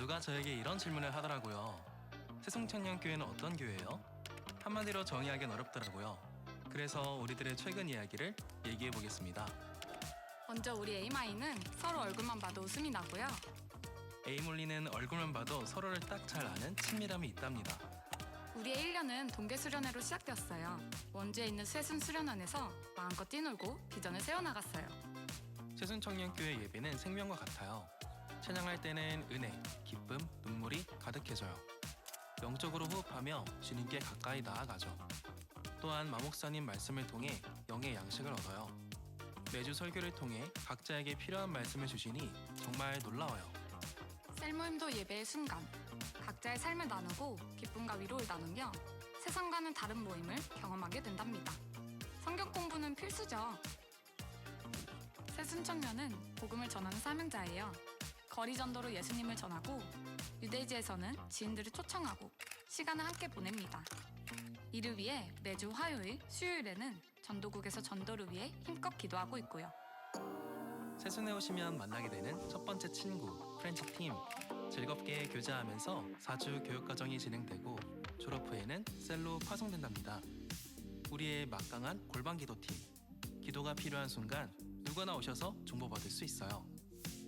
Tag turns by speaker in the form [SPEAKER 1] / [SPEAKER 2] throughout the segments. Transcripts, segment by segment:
[SPEAKER 1] 누가 저에게 이런 질문을 하더라고요. 새송천년교회는 어떤 교회예요? 한마디로 정의하기는 어렵더라고요. 그래서 우리들의 최근 이야기를 얘기해 보겠습니다.
[SPEAKER 2] 먼저 우리 에이마이는 서로 얼굴만 봐도 웃음이 나고요.
[SPEAKER 1] 에이몰리는 얼굴만 봐도 서로를 딱 잘 아는 친밀함이 있답니다.
[SPEAKER 2] 우리의 1년은 동계 수련회로 시작되었어요. 원주에 있는 쇠순 수련원에서 마음껏 뛰놀고 비전을 세워나갔어요.
[SPEAKER 1] 새순청년교회 예배는 생명과 같아요. 찬양할 때는 은혜, 기쁨, 눈물이 가득해져요. 영적으로 호흡하며 주님께 가까이 나아가죠. 또한 마목사님 말씀을 통해 영의 양식을 얻어요. 매주 설교를 통해 각자에게 필요한 말씀을 주시니 정말 놀라워요.
[SPEAKER 2] 셀모임도 예배의 순간, 각자의 삶을 나누고 기쁨과 위로를 나누며 세상과는 다른 모임을 경험하게 된답니다. 성경 공부는 필수죠. 새순청년은 복음을 전하는 사명자예요. 거리 전도로 예수님을 전하고 유대지에서는 지인들을 초청하고 시간을 함께 보냅니다. 이를 위해 매주 화요일, 수요일에는 전도국에서 전도를 위해 힘껏 기도하고 있고요.
[SPEAKER 1] 새순에 오시면 만나게 되는 첫 번째 친구, 프렌치팀. 즐겁게 교제하면서 4주 교육과정이 진행되고 졸업 후에는 셀로 파송된답니다. 우리의 막강한 골방기도팀. 기도가 필요한 순간 누구나 오셔서 정보받을 수 있어요.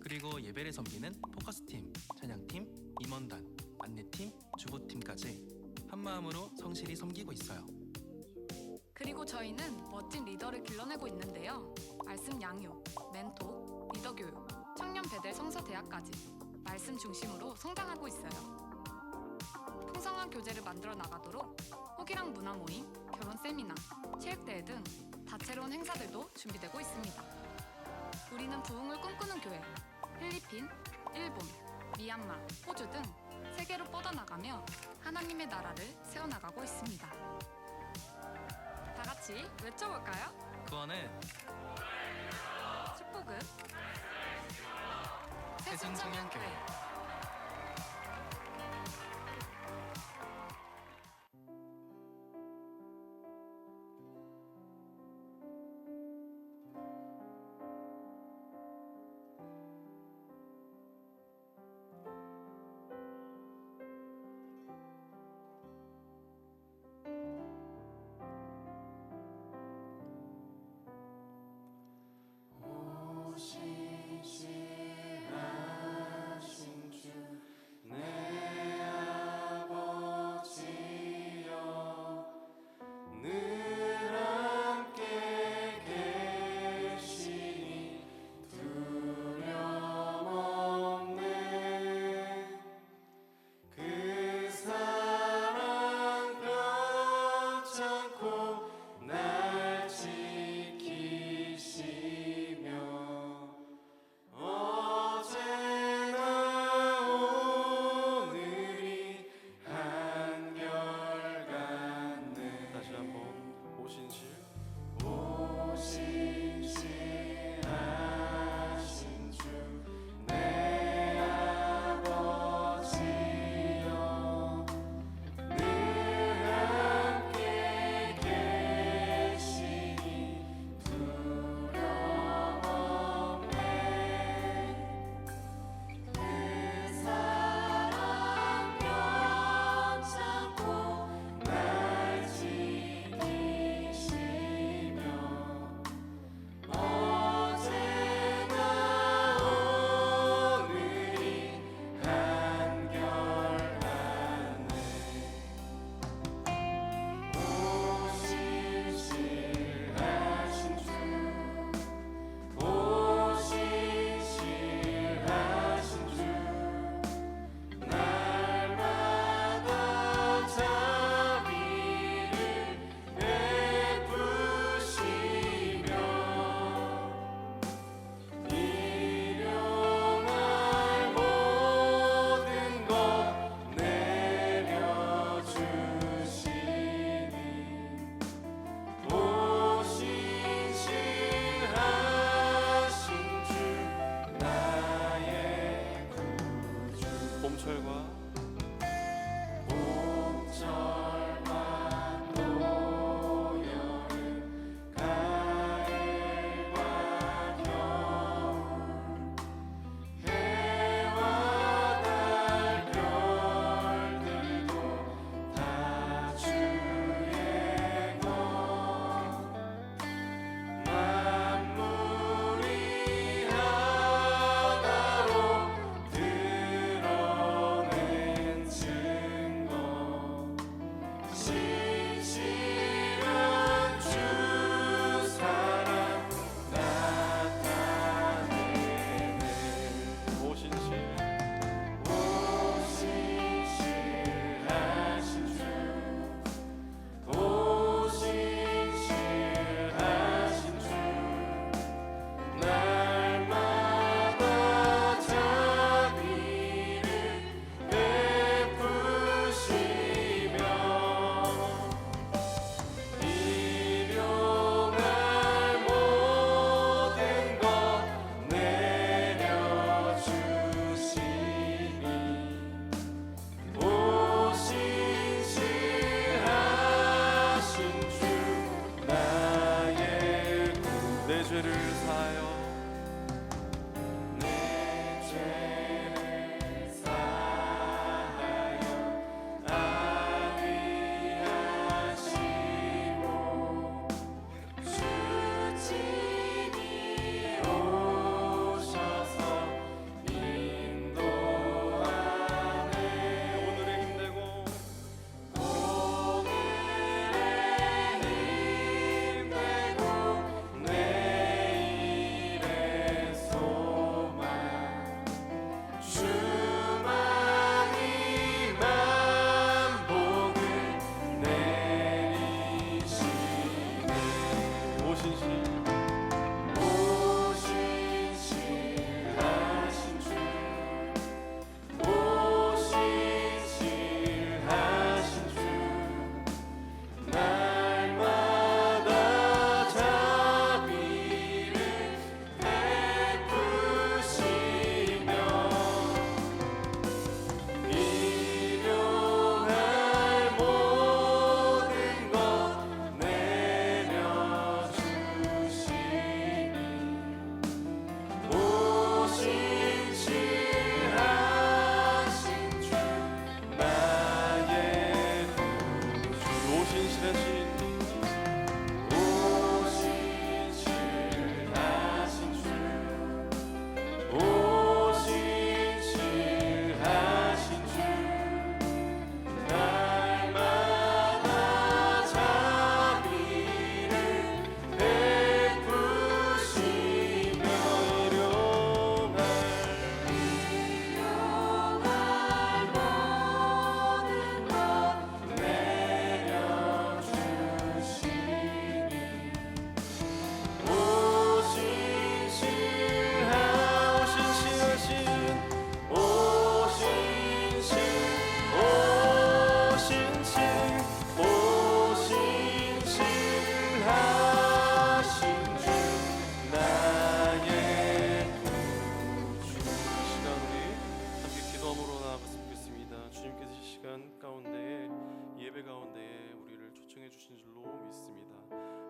[SPEAKER 1] 그리고 예배를 섬기는 포커스팀, 찬양팀, 임원단, 안내팀, 주보팀까지 한마음으로 성실히 섬기고 있어요.
[SPEAKER 2] 그리고 저희는 멋진 리더를 길러내고 있는데요. 말씀 양육, 멘토, 리더 교육, 청년 배델 성서 대학까지 말씀 중심으로 성장하고 있어요. 풍성한 교재를 만들어 나가도록 호기랑 문화 모임, 결혼 세미나, 체육대회 등 다채로운 행사들도 준비되고 있습니다. 우리는 부흥을 꿈꾸는 교회, 필리핀, 일본, 미얀마, 호주 등 세계로 뻗어나가며 하나님의 나라를 세워나가고 있습니다. 다 같이 외쳐볼까요?
[SPEAKER 1] 구원은
[SPEAKER 2] 축복은
[SPEAKER 1] 새순청년교회.
[SPEAKER 3] 오시지 않으신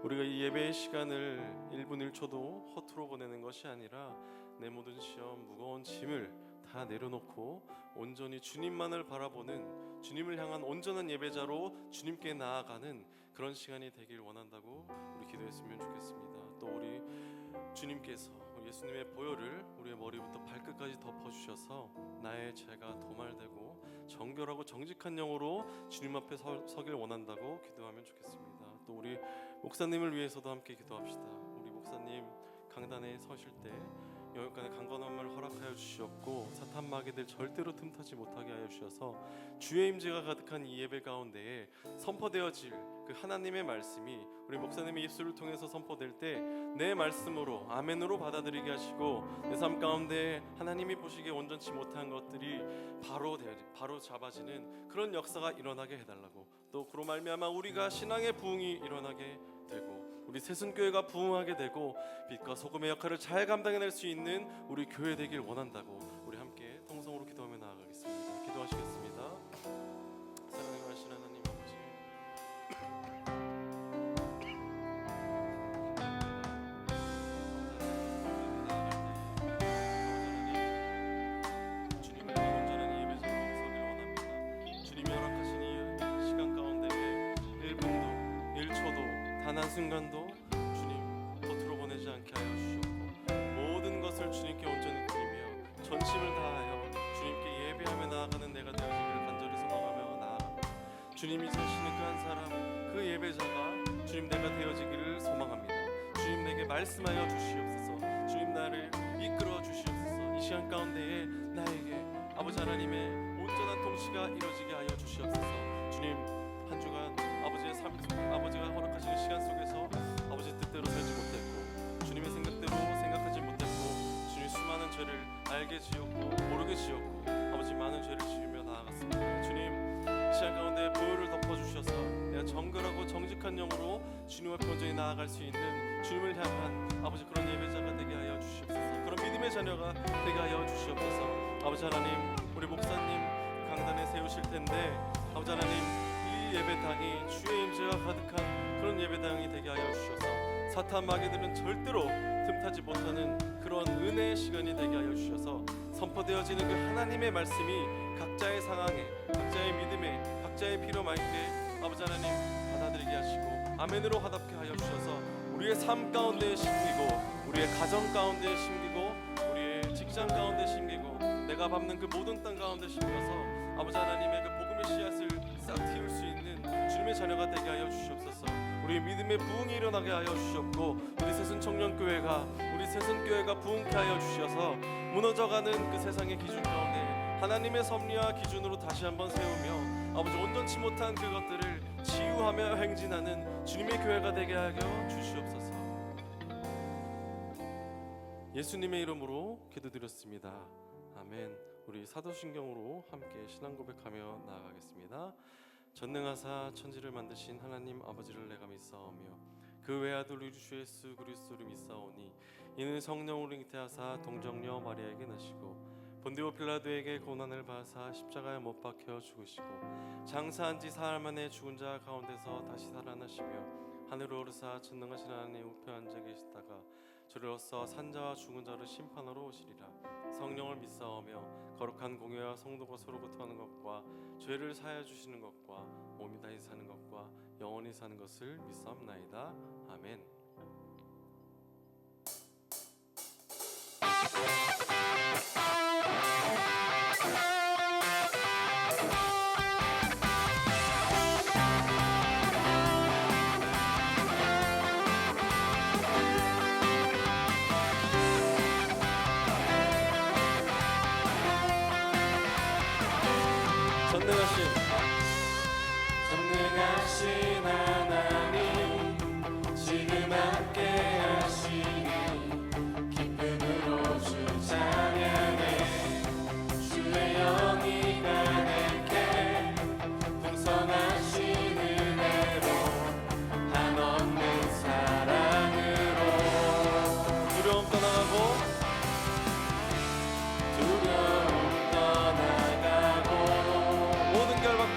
[SPEAKER 3] 우리가 이 예배의 시간을 1분 1초도 허투루 보내는 것이 아니라 내 모든 시험, 무거운 짐을 다 내려놓고 온전히 주님만을 바라보는, 주님을 향한 온전한 예배자로 주님께 나아가는 그런 시간이 되길 원한다고 우리 기도했으면 좋겠습니다. 또 우리 주님께서 예수님의 보혈을 우리의 머리부터 발끝까지 덮어주셔서 나의 죄가 도말되고 정결하고 정직한 영으로 주님 앞에 서길 원한다고 기도하면 좋겠습니다. 또 우리 목사님을 위해서도 함께 기도합시다. 우리 목사님 강단에 서실 때 영육간의 강건함을 허락하여 주시옵고 사탄 마귀들 절대로 틈타지 못하게 하여 주셔서 주의 임재가 가득한 이 예배 가운데에 선포되어질 그 하나님의 말씀이 우리 목사님의 입술을 통해서 선포될 때 내 말씀으로 아멘으로 받아들이게 하시고 내 삶 가운데 하나님이 보시기에 온전치 못한 것들이 바로 잡아지는 그런 역사가 일어나게 해달라고, 또 그로 말미암아 우리가 신앙의 부흥이 일어나게 되고 우리 새순교회가 부흥하게 되고 빛과 소금의 역할을 잘 감당해낼 수 있는 우리 교회 되길 원한다고 우리 함께 통성으로 기도하며 나아가겠습니다. 기도하시겠습니다. 사랑하는 하신 하나님 아버지, 주님을 온전한 예배자로 서길 원합니다. 주님이 허락하신 이 시간 가운데 1분도 1초도 단 한순간도 주님 겉으로 보내지 않게 하여 주시옵고 모든 것을 주님께 온전히 드리며 전심을 다하여 주님께 예배하며 나아가는 내가 되어지기를 간절히 소망하며 나아갑니다. 주님이 자신은 그 한 사람, 그 예배자가 주님 내가 되어지기를 소망합니다. 주님 내게 말씀하여 주시옵소서. 주님 나를 이끌어 주시옵소서. 이 시간 가운데에 나에게 아버지 하나님의 온전한 통치가 이루어지게 하여 주시옵소서. 주님 한 주간 아버지의 삶, 아버지가 허락하시는 시간 속에서 아버지 뜻대로 살지 못했고 주님의 생각대로 생각하지 못했고 주님 수많은 죄를 알게 지었고 모르게 지었고 아버지 많은 죄를 지으며 나아갔습니다. 주님 이 시간 가운데 보혈을 덮어주셔서 내가 정결하고 정직한 영으로 주님 앞에 온전히 나아갈 수 있는 주님을 향한 아버지 그런 예배자가 되게 하여 주시옵소서. 그런 믿음의 자녀가 되게 하여 주시옵소서. 아버지 하나님 우리 목사님 강단에 세우실 텐데 아버지 하나님 이 예배당이 주의 임재가 가득한 그런 예배당이 되게 하여 주셔서 사탄 마귀들은 절대로 틈타지 못하는 그런 은혜의 시간이 되게 하여 주셔서 선포되어지는 그 하나님의 말씀이 각자의 상황에, 각자의 믿음에, 각자의 필요 맞게 아버지 하나님 받아들이게 하시고 아멘으로 화답케 하여 주셔서 우리의 삶 가운데 심기고 우리의 가정 가운데 심기고 우리의 직장 가운데 심기고 내가 밟는 그 모든 땅 가운데 심겨서 아버지 하나님의 그 복음의 씨앗을 싹 틔울 수 있는 주님의 자녀가 되게 하여 주시옵소서. 우리 믿음의 부흥이 일어나게 하여 주시옵고 우리 새순 청년교회가 우리 새순교회가 부흥케 하여 주셔서 무너져가는 그 세상의 기준 가운데 하나님의 섭리와 기준으로 다시 한번 세우며 아버지 온전치 못한 그것들을 치유하며 행진하는 주님의 교회가 되게 하여 주시옵소서. 예수님의 이름으로 기도드렸습니다. 아멘. 우리 사도신경으로 함께 신앙 고백하며 나아가겠습니다. 전능하사 천지를 만드신 하나님 아버지를 내가 믿사오며 그 외아들 우리 주 예수 그리스도를 믿사오니 이는 성령으로 잉태하사 동정녀 마리아에게 나시고 본디오 필라도에게 고난을 받으사 십자가에 못 박혀 죽으시고 장사한 지 사흘 만에 죽은 자 가운데서 다시 살아나시며 하늘로 오르사 전능하신 하나님 우편 앉아 계시다가 저리로서 산자와 죽은 자를 심판하러 오시리라. 성령을 믿사오며 거룩한 공회와 성도가 서로부터 하는 것과 죄를 사하여 주시는 것과 몸이 다시 사는 것과 영원히 사는 것을 믿사옵나이다. 아멘. 전능하신 하나님 지금 함께 하시니 기쁨으로 주 찬양해 주의 영이 가득해 풍성하신 은혜로 한없는 사랑으로 두려움 떠나가고 모든 결박한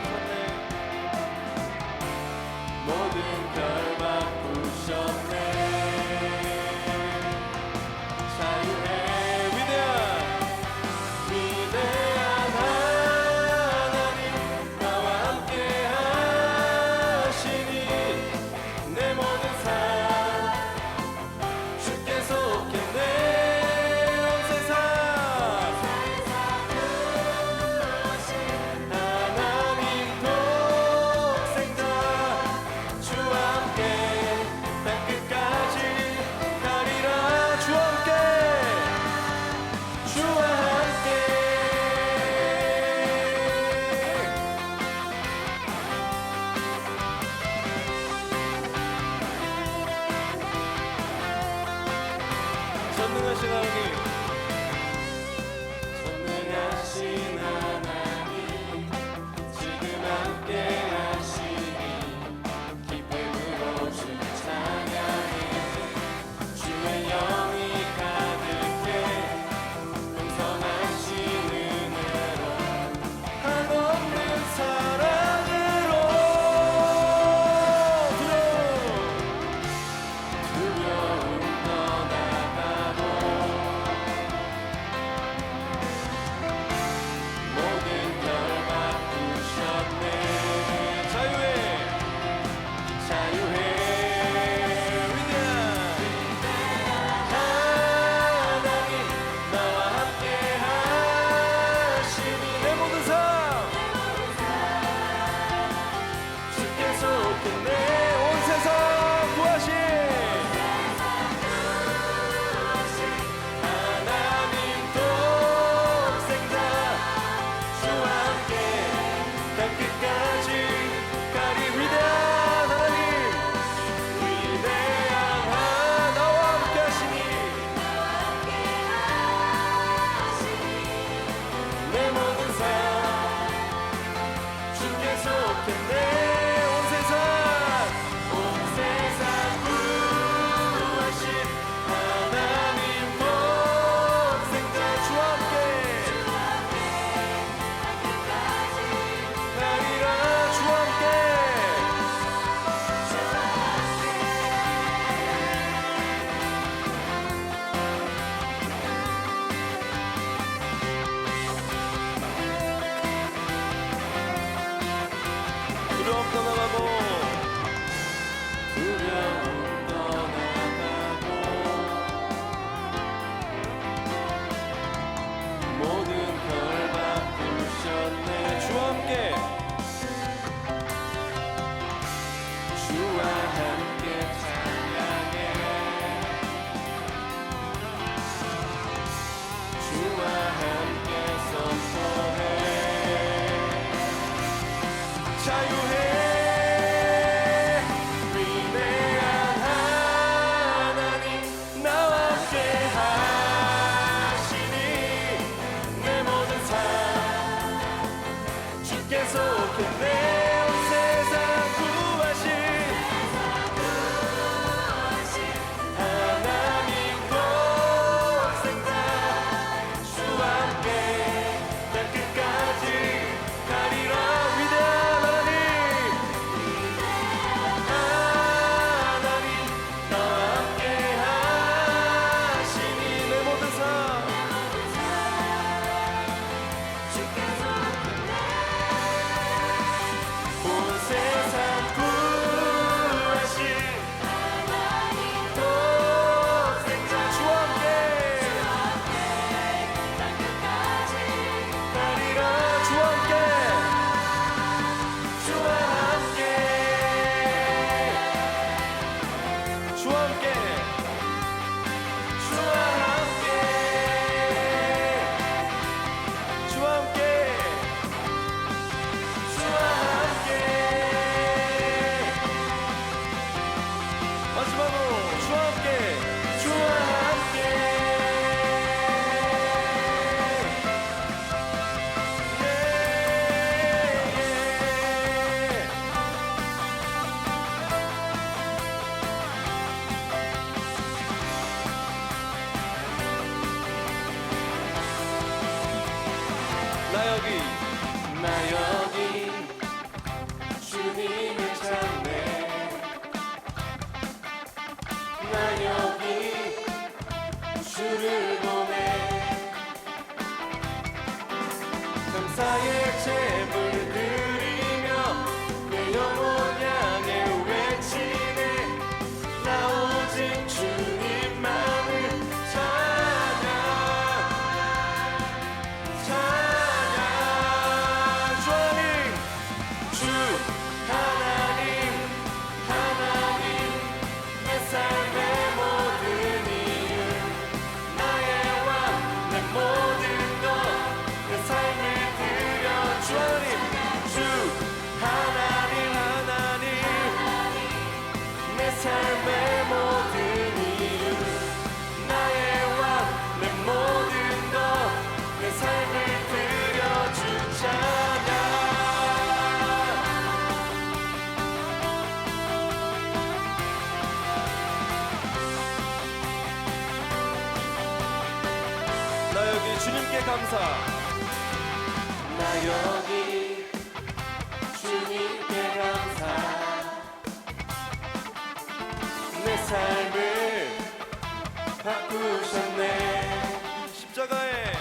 [SPEAKER 3] 나 여기 주님을 찾네. 나 여기 주를 보네. 감사의 제물 드리며 내 영혼 향해 외치네. 나 오직 주님만을 찬양 찬양. 주 하나님 하나님 내 삶의 모든 이유 나의 왕 내 모든 것 내 삶을 드려. 주 하나님 하나님 내 삶의 모든 이유 나의 왕 내 모든 것 내 삶을 드려. 주 찬양. 나 여기 주님께 감사. 나 여기 주님께 감사. 내 삶을 바꾸셨네. 십자가에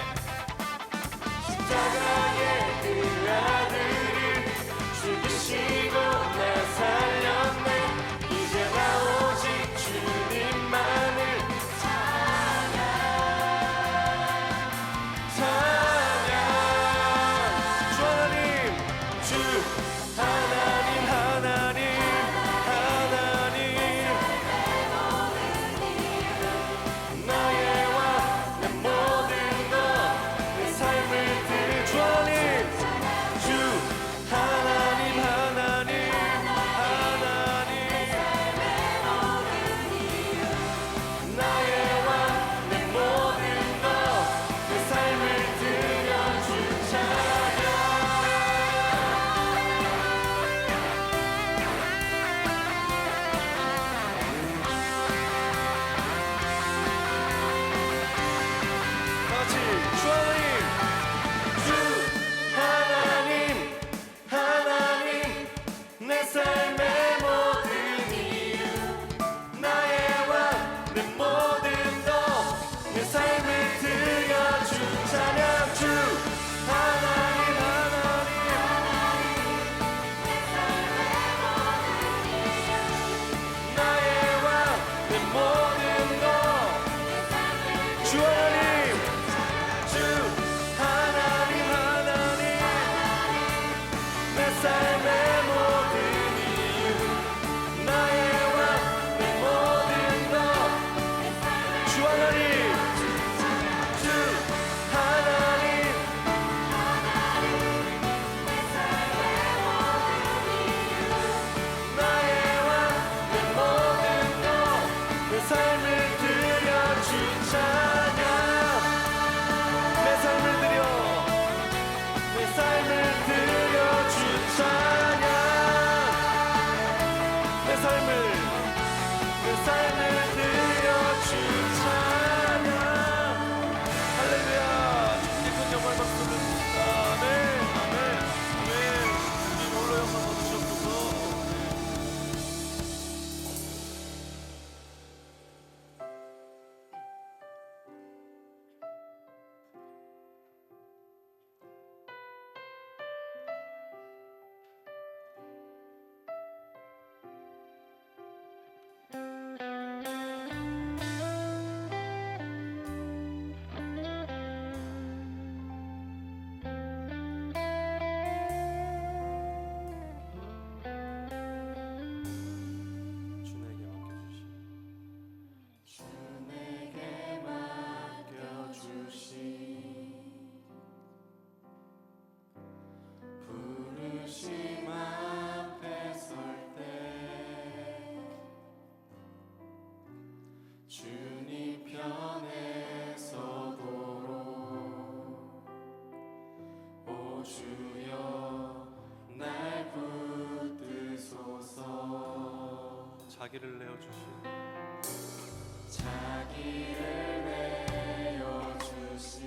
[SPEAKER 3] 그 아들을 죽이시고 날 살렸네. 이제 나 오직 주님만을 찬양 주 하나님 하나님 하나님 나의 왕 내 모든 것 내 삶을 주 하나님 하나님 하나님 나의 왕 내 모든 것 내 삶을 드려. 주 찬양. 같이 주 하나님 하나님 내 삶의 모든 이유 나의 왕 내 모든 것 내 삶을 드려. 주 찬양. 주 하나님 하나님 나의 왕 내 모든 것 주 하나님 하나님 내 삶의 모든 이유 나의 왕 내 모든 것 주 하나님 나의 왕 내 모든 것 내 삶을 드려. 주 찬양. 내 삶을 드려 내 삶을 드려. 주 찬양. 내 삶을 드려. 주 찬양. 할렐루야. 주님께 큰 영광 박수 드립니다. 아멘 아멘 아멘. 주님 홀로 영광 받으시옵소서. 자기를 내어주신 자기를 내어주신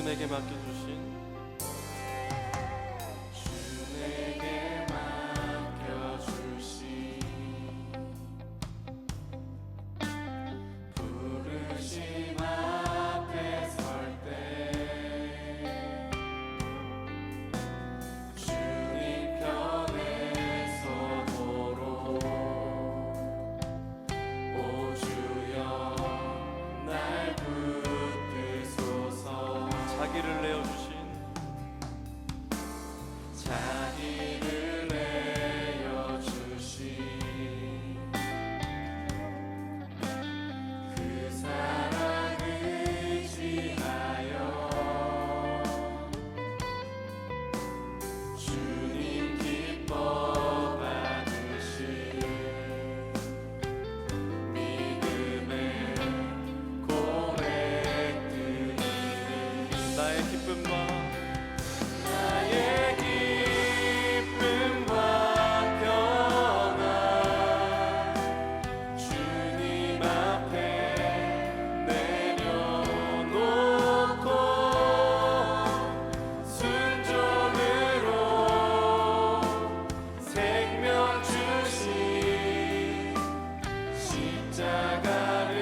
[SPEAKER 3] 내게 맡겨주신
[SPEAKER 4] 부르심 앞에 설 때 주님 편에 서도록 오 주여 날 붙드소서.
[SPEAKER 3] 자기를 내어주신
[SPEAKER 4] 그 사랑 의지하여 주님 기뻐 받으실 믿음의 고백들이
[SPEAKER 3] 나의 기쁨과
[SPEAKER 4] 나의 기쁨과 평안 주님 앞에 내려놓고 순종으로 생명 주신 십자가를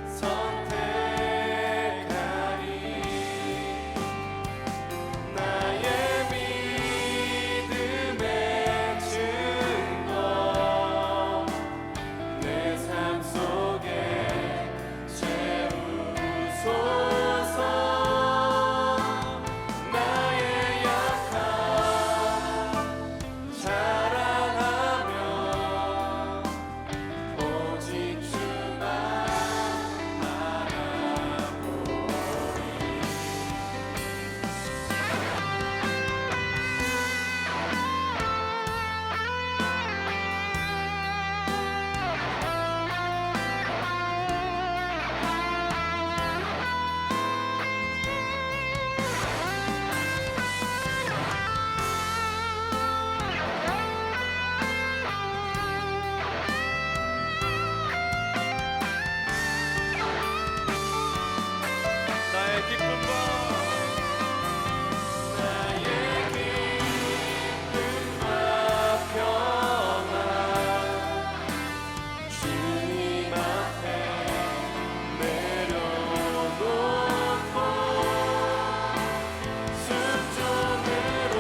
[SPEAKER 4] 선택하리. 나의 믿음의 증거 내 삶 속에 채우소서. 나의 약함 자랑하며 오직 주만 바라보리.
[SPEAKER 3] 나의 기쁨과
[SPEAKER 4] 나의 기쁨과 평안 주님 앞에 내려놓고 순종으로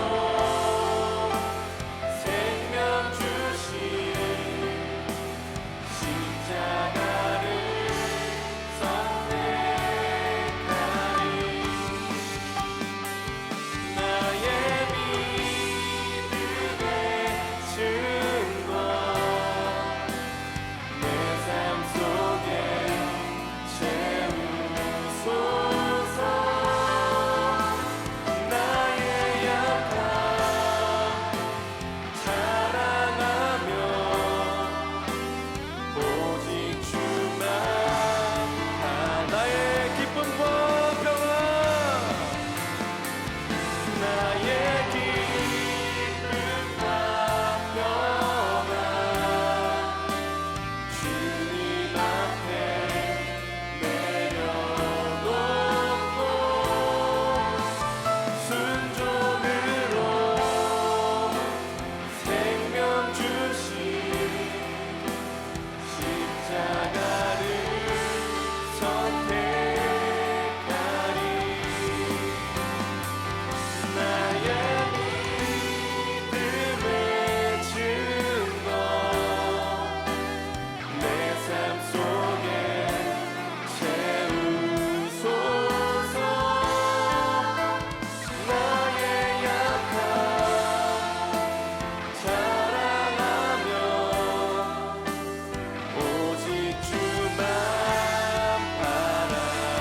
[SPEAKER 4] 생명 주신 십자가를 선택하리. 나의 믿음의 증거 내 삶 속에 채우소서. 나의 약함 자랑하며 오직 주만
[SPEAKER 3] 나의 기쁨과 평안
[SPEAKER 4] 나의 기쁨과 평안 주님 앞에 내려놓고 순종으로 생명 주신 십자가를 선택하리. 나의 믿음의 증거 내 삶 속에 채우소서. 나의 약함 자랑하며 오직 주만 바라보리.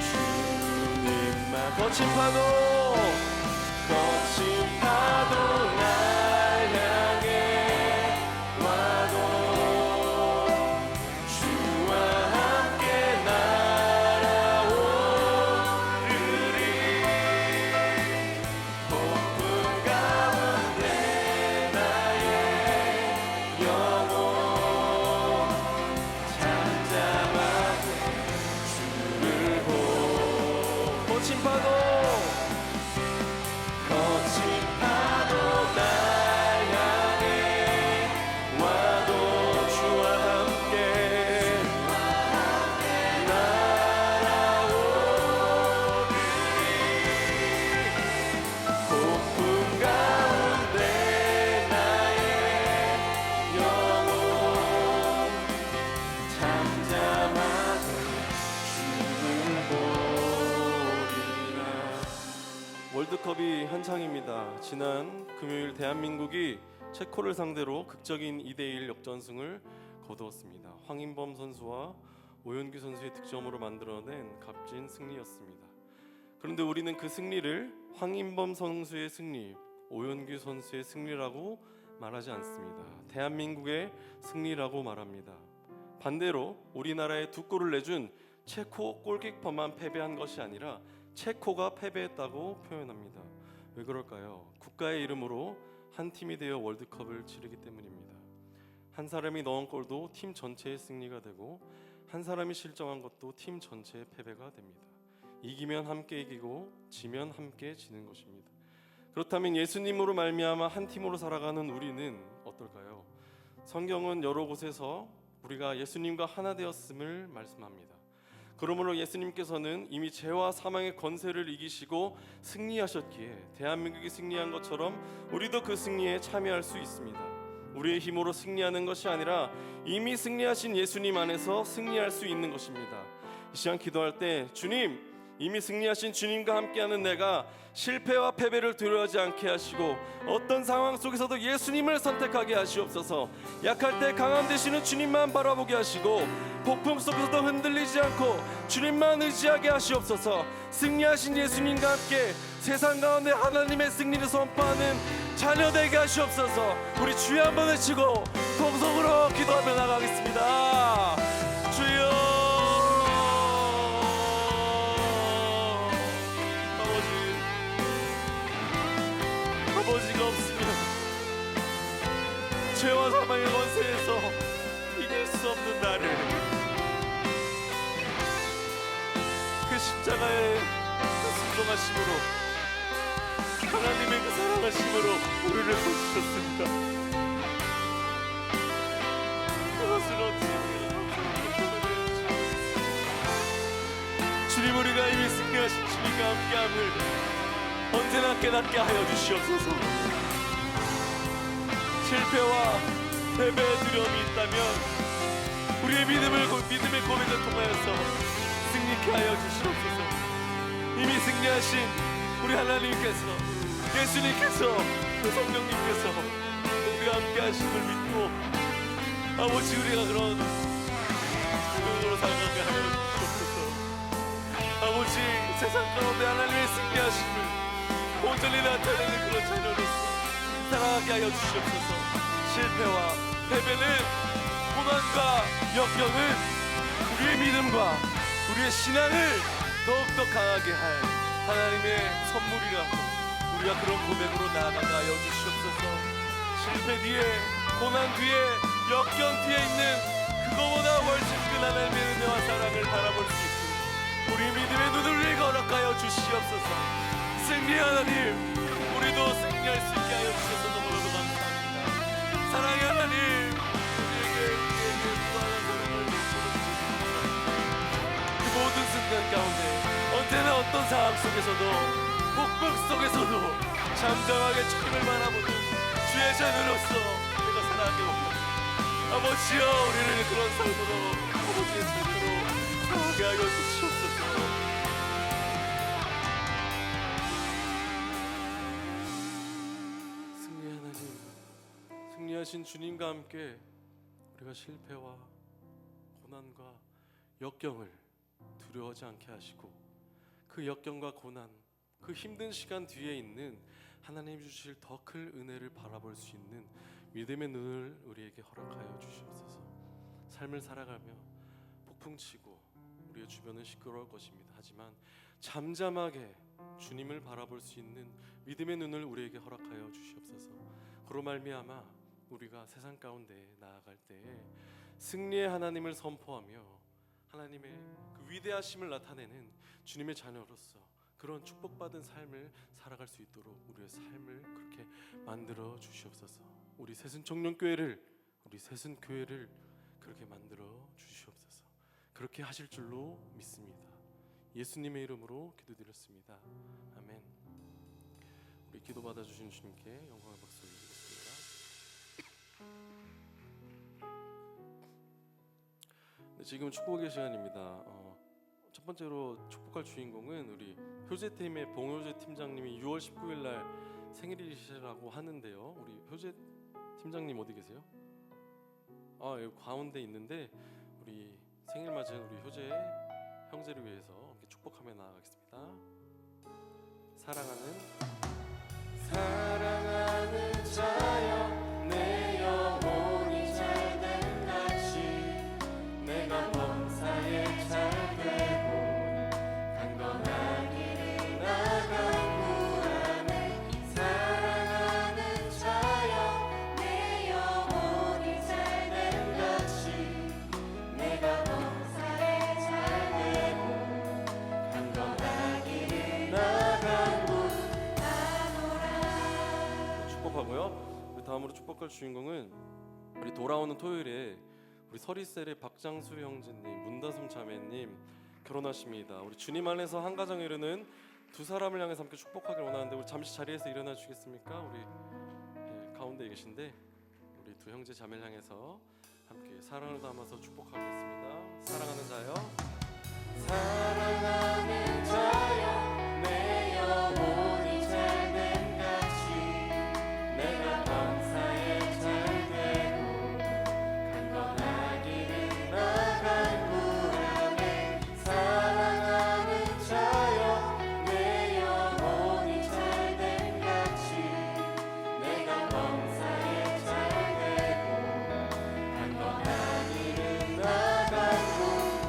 [SPEAKER 4] 주님만
[SPEAKER 3] 거친 파도
[SPEAKER 4] 거친 파도 날 향해 와도 주와 함께 날아오르리. 폭풍 가운데 나의 영혼 잠잠하게
[SPEAKER 3] 한창입니다. 지난 금요일 대한민국이 체코를 상대로 극적인 2대1 역전승을 거두었습니다. 황인범 선수와 오연규 선수의 득점으로 만들어낸 값진 승리였습니다. 그런데 우리는 그 승리를 황인범 선수의 승리, 오연규 선수의 승리라고 말하지 않습니다. 대한민국의 승리라고 말합니다. 반대로 우리나라에 2골을 내준 체코 골키퍼만 패배한 것이 아니라 체코가 패배했다고 표현합니다. 왜 그럴까요? 국가의 이름으로 한 팀이 되어 월드컵을 치르기 때문입니다. 한 사람이 넣은 골도 팀 전체의 승리가 되고 한 사람이 실점한 것도 팀 전체의 패배가 됩니다. 이기면 함께 이기고 지면 함께 지는 것입니다. 그렇다면 예수님으로 말미암아 한 팀으로 살아가는 우리는 어떨까요? 성경은 여러 곳에서 우리가 예수님과 하나 되었음을 말씀합니다. 그러므로 예수님께서는 이미 죄와 사망의 권세를 이기시고 승리하셨기에 대한민국이 승리한 것처럼 우리도 그 승리에 참여할 수 있습니다. 우리의 힘으로 승리하는 것이 아니라 이미 승리하신 예수님 안에서 승리할 수 있는 것입니다. 이 시간 기도할 때 주님, 이미 승리하신 주님과 함께하는 내가 실패와 패배를 두려워하지 않게 하시고 어떤 상황 속에서도 예수님을 선택하게 하시옵소서. 약할 때 강함 되시는 주님만 바라보게 하시고 폭풍 속에서도 흔들리지 않고 주님만 의지하게 하시옵소서. 승리하신 예수님과 함께 세상 가운데 하나님의 승리를 선포하는 자녀 되게 하시옵소서. 우리 주여 한번 외치고 통성으로 기도하며 나가겠습니다. 주여, 아버지가 없으면 죄와 사망의 권세에서 이길 수 없는 나를 그 십자가의 그 순종하심으로 하나님의 그 사랑하심으로 우리를 구주셨습니다. 그것을 어찌 주님, 우리가 이미 승리하신 주님과 함께함을 언제나 깨닫게 하여 주시옵소서. 실패와 패배의 두려움이 있다면 우리의 믿음의 고백을 통하여서 승리케 하여 주시옵소서. 이미 승리하신 우리 하나님께서, 예수님께서, 그 성령님께서 우리와 함께 하심을 믿고 아버지, 우리가 그런 믿음으로 살아가게 하여 주시옵소서. 아버지, 세상 가운데 하나님의 승리하심을 온전히 나타내는 그런 자녀로서 살아가게 하여 주시옵소서. 실패와 패배는, 고난과 역경은 우리의 믿음과 우리의 신앙을 더욱더 강하게 할 하나님의 선물이라고 우리가 그런 고백으로 나아가게 하여 주시옵소서. 실패 뒤에, 고난 뒤에, 역경 뒤에 있는 그거보다 훨씬 큰 하나님의 은혜와 사랑을 바라볼 수 있고 우리 믿음의 눈을 우리에게 허락하여 주시옵소서. 승리 하나님, 우리도 승리할 수 있게 하여 주셔서 너무나도 감사합니다. 사랑의 하나님, 우리에게 무한한 사랑을 베풀어 그 모든 순간 가운데 언제나 어떤 상황 속에서도, 폭풍 속에서도 잠잠하게 주님을 바라보는 주의 자녀로서 내가 살아가게 원합니다. 아버지여, 우리를 그런 삶으로, 아버지의 삶으로 살아가게 하여 주시옵소서. 승리하신 주님과 함께 우리가 실패와 고난과 역경을 두려워하지 않게 하시고 그 역경과 고난, 그 힘든 시간 뒤에 있는 하나님 주실 더 큰 은혜를 바라볼 수 있는 믿음의 눈을 우리에게 허락하여 주시옵소서. 삶을 살아가며 폭풍치고 우리의 주변은 시끄러울 것입니다. 하지만 잠잠하게 주님을 바라볼 수 있는 믿음의 눈을 우리에게 허락하여 주시옵소서. 그로 말미암아 우리가 세상 가운데 나아갈 때에 승리의 하나님을 선포하며 하나님의 그 위대하심을 나타내는 주님의 자녀로서 그런 축복받은 삶을 살아갈 수 있도록 우리의 삶을 그렇게 만들어 주시옵소서. 우리 새순청년교회를 그렇게 만들어 주시옵소서. 그렇게 하실 줄로 믿습니다. 예수님의 이름으로 기도드렸습니다. 아멘. 우리 기도 받아주신 주님께 영광을 박수 올리겠습니다. 네, 지금 축복의 시간입니다. 첫 번째로 축복할 주인공은 우리 효재팀의 봉효재 팀장님이 6월 19일 날 생일이시라고 하는데요. 우리 효재 팀장님 어디 계세요? 여기 가운데 있는데 우리 생일 맞은 우리 효재 형제를 위해서 함께 축복하며 나아가겠습니다. 사랑하는 자여 내 영혼이 잘된 같이 내가 범사에 잘되고 강건하기를 나간구하네. 사랑하는 자여 내 영혼이 잘된 같이 내가 범사에 잘되고 강건하기를 나간구하노라. 축복하고요. 우리 다음으로 축복할 주인공은 우리 돌아오는 토요일에 우리 서리셀의 박장수 형제님, 문다솜 자매님 결혼하십니다. 우리 주님 안에서 한 가정에 이르는 두 사람을 향해서 함께 축복하길 원하는데 우리 잠시 자리에서 일어나 주시겠습니까? 우리 가운데 계신데 우리 두 형제 자매를 향해서 함께 사랑을 담아서 축복하겠습니다. 사랑하는 자요, 사랑하는 자요 내 영혼이 잘된 같이 내가 범사에 잘되고 강건하기를 나간구하네. 사랑하는 자여 내 영혼이 잘된 같이 내가 범사에 잘되고 강건하기를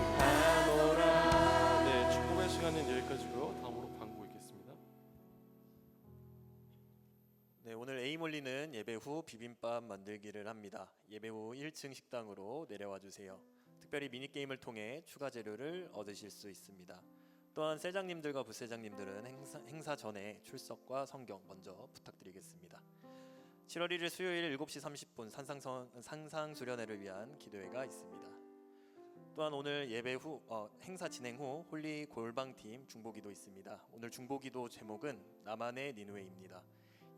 [SPEAKER 3] 나간구하노라. 네, 축복의 시간은 여기까지고요. 다음으로 광고 있겠습니다.
[SPEAKER 5] 네, 오늘 에이몰리는 예배 후 비빔밥 만들기를 합니다. 예배 후 1층 식당으로 내려와 주세요. 특별히 미니게임을 통해 추가 재료를 얻으실 수 있습니다. 또한 셀장님들과 부세장님들은 행사 전에 출석과 성경 먼저 부탁드리겠습니다. 7월 1일 수요일 7시 30분 산상수련회를 위한 기도회가 있습니다. 또한 오늘 예배 후 행사 진행 후 홀리 골방팀 중보기도 있습니다. 오늘 중보기도 제목은 나만의 니느웨입니다.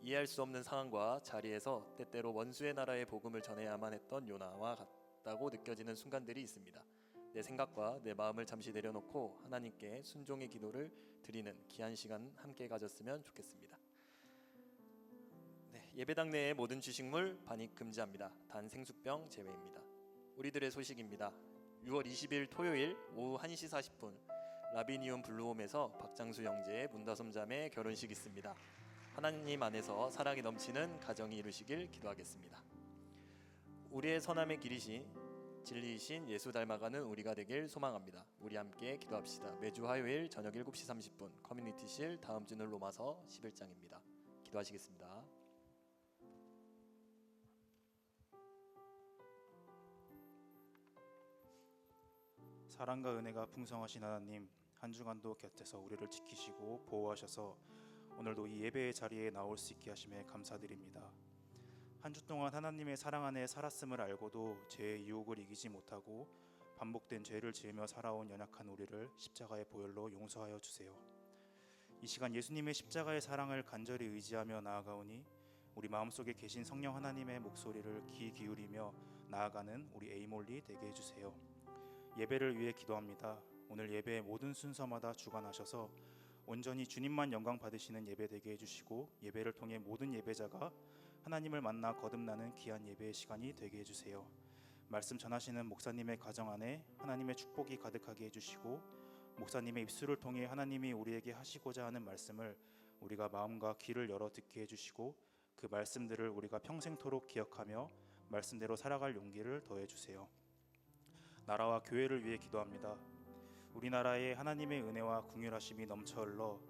[SPEAKER 5] 이해할 수 없는 상황과 자리에서 때때로 원수의 나라의 복음을 전해야만 했던 요나와 같다고 느껴지는 순간들이 있습니다. 내 생각과 내 마음을 잠시 내려놓고 하나님께 순종의 기도를 드리는 귀한 시간 함께 가졌으면 좋겠습니다. 네, 예배당 내의 모든 주식물 반입 금지합니다. 단 생수병 제외입니다. 우리들의 소식입니다. 6월 20일 토요일 오후 1시 40분 라비니움 블루홈에서 박장수 형제의 문다솜 자매 결혼식 있습니다. 하나님 안에서 사랑이 넘치는 가정이 이루시길 기도하겠습니다. 우리의 선함의 길이신 진리이신 예수 닮아가는 우리가 되길 소망합니다. 우리 함께 기도합시다. 매주 화요일 저녁 7시 30분 커뮤니티실 다음 주는 로마서 11장입니다. 기도하시겠습니다.
[SPEAKER 6] 사랑과 은혜가 풍성하신 하나님, 한 주간도 곁에서 우리를 지키시고 보호하셔서 오늘도 이 예배의 자리에 나올 수 있게 하심에 감사드립니다. 한 주 동안 하나님의 사랑 안에 살았음을 알고도 죄의 유혹을 이기지 못하고 반복된 죄를 지으며 살아온 연약한 우리를 십자가의 보혈로 용서하여 주세요. 이 시간 예수님의 십자가의 사랑을 간절히 의지하며 나아가오니 우리 마음속에 계신 성령 하나님의 목소리를 귀 기울이며 나아가는 우리 에이몰리 되게 해주세요. 예배를 위해 기도합니다. 오늘 예배의 모든 순서마다 주관하셔서 온전히 주님만 영광 받으시는 예배 되게 해주시고 예배를 통해 모든 예배자가 하나님을 만나 거듭나는 귀한 예배의 시간이 되게 해주세요. 말씀 전하시는 목사님의 가정 안에 하나님의 축복이 가득하게 해주시고 목사님의 입술을 통해 하나님이 우리에게 하시고자 하는 말씀을 우리가 마음과 귀를 열어 듣게 해주시고 그 말씀들을 우리가 평생토록 기억하며 말씀대로 살아갈 용기를 더해주세요. 나라와 교회를 위해 기도합니다. 우리나라에 하나님의 은혜와 긍휼하심이 넘쳐 흘러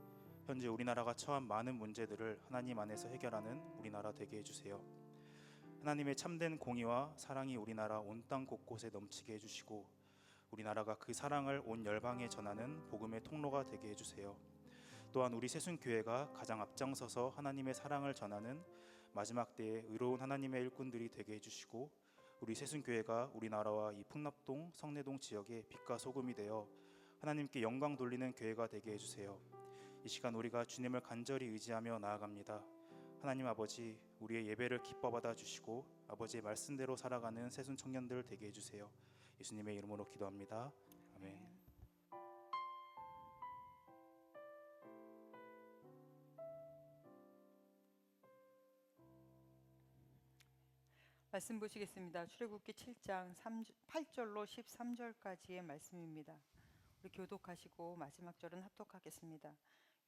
[SPEAKER 6] 현재 우리나라가 처한 많은 문제들을 하나님 안에서 해결하는 우리나라 되게 해주세요. 하나님의 참된 공의와 사랑이 우리나라 온 땅 곳곳에 넘치게 해주시고 우리나라가 그 사랑을 온 열방에 전하는 복음의 통로가 되게 해주세요. 또한 우리 새순교회가 가장 앞장서서 하나님의 사랑을 전하는 마지막 때에 의로운 하나님의 일꾼들이 되게 해주시고 우리 새순교회가 우리나라와 이 풍납동, 성내동 지역의 빛과 소금이 되어 하나님께 영광 돌리는 교회가 되게 해주세요. 이 시간 우리가 주님을 간절히 의지하며 나아갑니다. 하나님 아버지, 우리의 예배를 기뻐 받아주시고 아버지의 말씀대로 살아가는 새순 청년들 되게 해주세요. 예수님의 이름으로 기도합니다. 아멘.
[SPEAKER 7] 말씀 보시겠습니다. 출애굽기 7장 8절로 13절까지의 말씀입니다. 우리 교독하시고 마지막 절은 합독하겠습니다.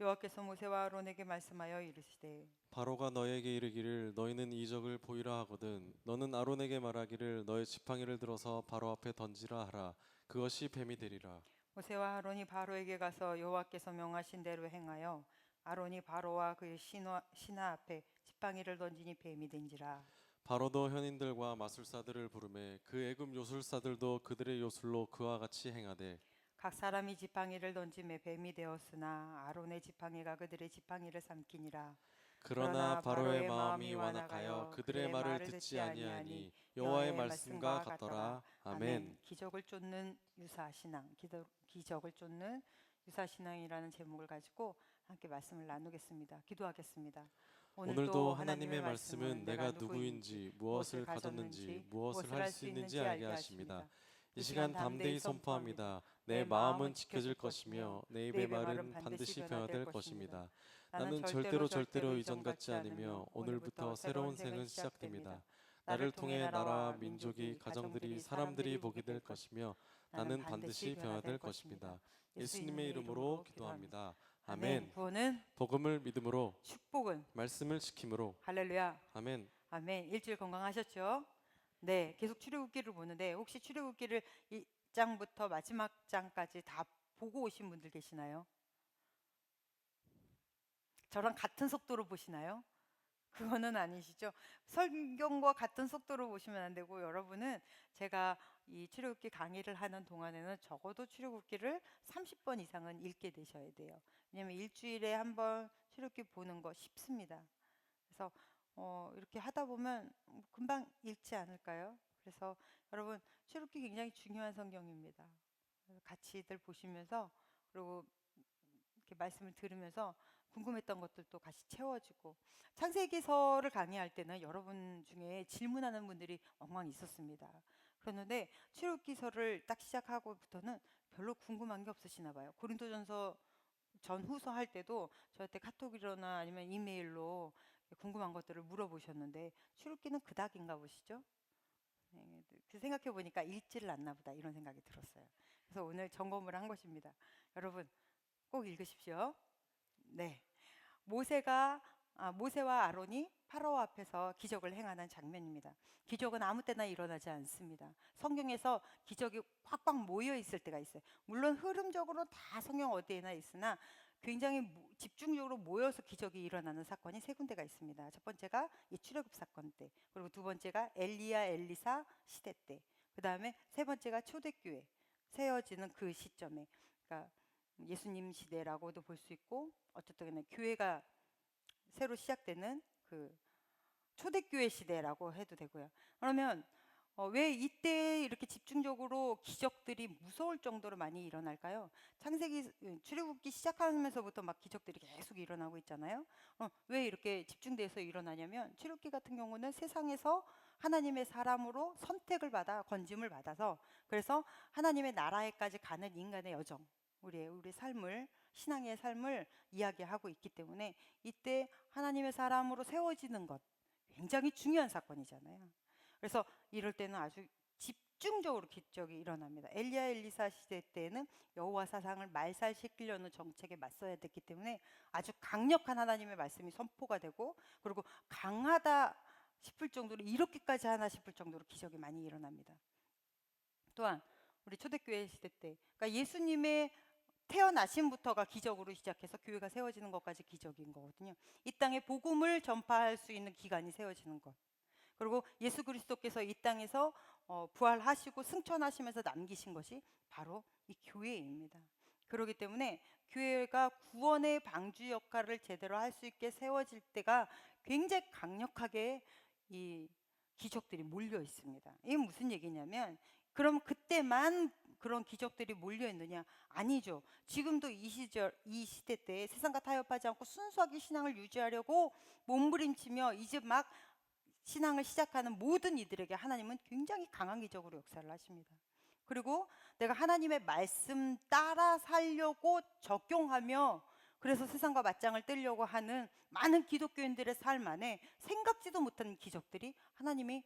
[SPEAKER 7] 여호와께서 모세와 아론에게 말씀하여 이르시되
[SPEAKER 3] 바로가 너에게 이르기를 너희는 이적을 보이라 하거든 너는 아론에게 말하기를 너의 지팡이를 들어서 바로 앞에 던지라 하라 그것이 뱀이 되리라.
[SPEAKER 7] 모세와 아론이 바로에게 가서 여호와께서 명하신 대로 행하여 아론이 바로와 그의 신하 앞에 지팡이를 던지니 뱀이 된지라.
[SPEAKER 3] 바로도 현인들과 마술사들을 부르매 그 애굽 요술사들도 그들의 요술로 그와 같이 행하되
[SPEAKER 7] 각 사람이 지팡이를 던짐에 뱀이 되었으나 아론의 지팡이가 그들의 지팡이를 삼키니라.
[SPEAKER 3] 그러나 바로의 마음이 완악하여 그들의 말을 듣지 아니하니 여호와의 말씀과 같더라. 아멘.
[SPEAKER 7] 기적을 쫓는 유사 신앙, 기적을 쫓는 유사 신앙이라는 제목을 가지고 함께 말씀을 나누겠습니다. 기도하겠습니다.
[SPEAKER 3] 오늘도 하나님의 말씀은 내가 누구인지 무엇을 가졌는지 무엇을 할 수 있는지 알게 하십니다. 이 시간 담대히 선포합니다. 내 마음은 지켜질 것이며 내 입의 말은 반드시 변화될 것입니다. 나는 절대로 이전 같지 않으며 오늘부터 새로운 생은 시작됩니다. 나를 통해 나라와 민족이 가정들이 사람들이 보게 될 것이며 나는 반드시 변화될 것입니다. 예수님의 이름으로 기도합니다. 아멘.
[SPEAKER 7] 구원은
[SPEAKER 3] 복음을 믿음으로
[SPEAKER 7] 축복은
[SPEAKER 3] 말씀을 지킴으로
[SPEAKER 7] 할렐루야.
[SPEAKER 3] 아멘.
[SPEAKER 7] 아멘. 일주일 건강하셨죠? 네, 계속 출애굽기를 보는데 혹시 출애굽기를 1장부터 마지막 장까지 다 보고 오신 분들 계시나요? 저랑 같은 속도로 보시나요? 그거는 아니시죠? 성경과 같은 속도로 보시면 안 되고 여러분은 제가 이 출애굽기 강의를 하는 동안에는 적어도 출애굽기를 30번 이상은 읽게 되셔야 돼요. 왜냐하면 일주일에 한 번 출애굽기 보는 거 쉽습니다. 그래서 이렇게 하다 보면 금방 읽지 않을까요? 그래서 여러분 출애굽기 굉장히 중요한 성경입니다. 그래서 같이들 보시면서 그리고 이렇게 말씀을 들으면서 궁금했던 것들도 같이 채워지고 창세기서를 강의할 때는 여러분 중에 질문하는 분들이 엉망 있었습니다. 그런데 출애굽기서를 딱 시작하고부터는 별로 궁금한 게 없으시나 봐요. 고린도전서 전후서 할 때도 저한테 카톡이나 아니면 이메일로 궁금한 것들을 물어보셨는데 출애굽기는 그닥인가 보시죠? 네, 그 생각해 보니까 읽지를 않나 보다 이런 생각이 들었어요. 그래서 오늘 점검을 한 것입니다. 여러분 꼭 읽으십시오. 네, 모세와 아론이 파라오 앞에서 기적을 행하는 장면입니다. 기적은 아무 때나 일어나지 않습니다. 성경에서 기적이 꽉꽉 모여 있을 때가 있어요. 물론 흐름적으로 다 성경 어디에나 있으나 굉장히 집중적으로 모여서 기적이 일어나는 사건이 세 군데가 있습니다. 첫 번째가 이 출애굽 사건 때, 그리고 두 번째가 엘리야 엘리사 시대 때, 그 다음에 세 번째가 초대교회 세워지는 그 시점에, 그러니까 예수님 시대라고도 볼 수 있고 어쨌든 교회가 새로 시작되는 그 초대교회 시대라고 해도 되고요. 그러면 왜 이때 이렇게 집중적으로 기적들이 무서울 정도로 많이 일어날까요? 출애굽기 시작하면서부터 막 기적들이 계속 일어나고 있잖아요. 왜 이렇게 집중돼서 일어나냐면 출애굽기 같은 경우는 세상에서 하나님의 사람으로 선택을 받아 건짐을 받아서 그래서 하나님의 나라에까지 가는 인간의 여정, 우리의 삶을, 신앙의 삶을 이야기하고 있기 때문에 이때 하나님의 사람으로 세워지는 것 굉장히 중요한 사건이잖아요. 그래서 이럴 때는 아주 집중적으로 기적이 일어납니다. 엘리야 엘리사 시대 때는 여호와 사상을 말살시키려는 정책에 맞서야 됐기 때문에 아주 강력한 하나님의 말씀이 선포가 되고 그리고 강하다 싶을 정도로 이렇게까지 하나 싶을 정도로 기적이 많이 일어납니다. 또한 우리 초대교회 시대 때, 그러니까 예수님의 태어나심부터가 기적으로 시작해서 교회가 세워지는 것까지 기적인 거거든요. 이 땅에 복음을 전파할 수 있는 기관이 세워지는 것. 그리고 예수 그리스도께서 이 땅에서 부활하시고 승천하시면서 남기신 것이 바로 이 교회입니다. 그렇기 때문에 교회가 구원의 방주 역할을 제대로 할 수 있게 세워질 때가 굉장히 강력하게 이 기적들이 몰려 있습니다. 이게 무슨 얘기냐면 그럼 그때만 그런 기적들이 몰려 있느냐? 아니죠. 지금도 이 시대 때 세상과 타협하지 않고 순수하게 신앙을 유지하려고 몸부림치며 이제 막 신앙을 시작하는 모든 이들에게 하나님은 굉장히 강한 기적으로 역사를 하십니다. 그리고 내가 하나님의 말씀 따라 살려고 적용하며 그래서 세상과 맞짱을 뜨려고 하는 많은 기독교인들의 삶 안에 생각지도 못한 기적들이 하나님이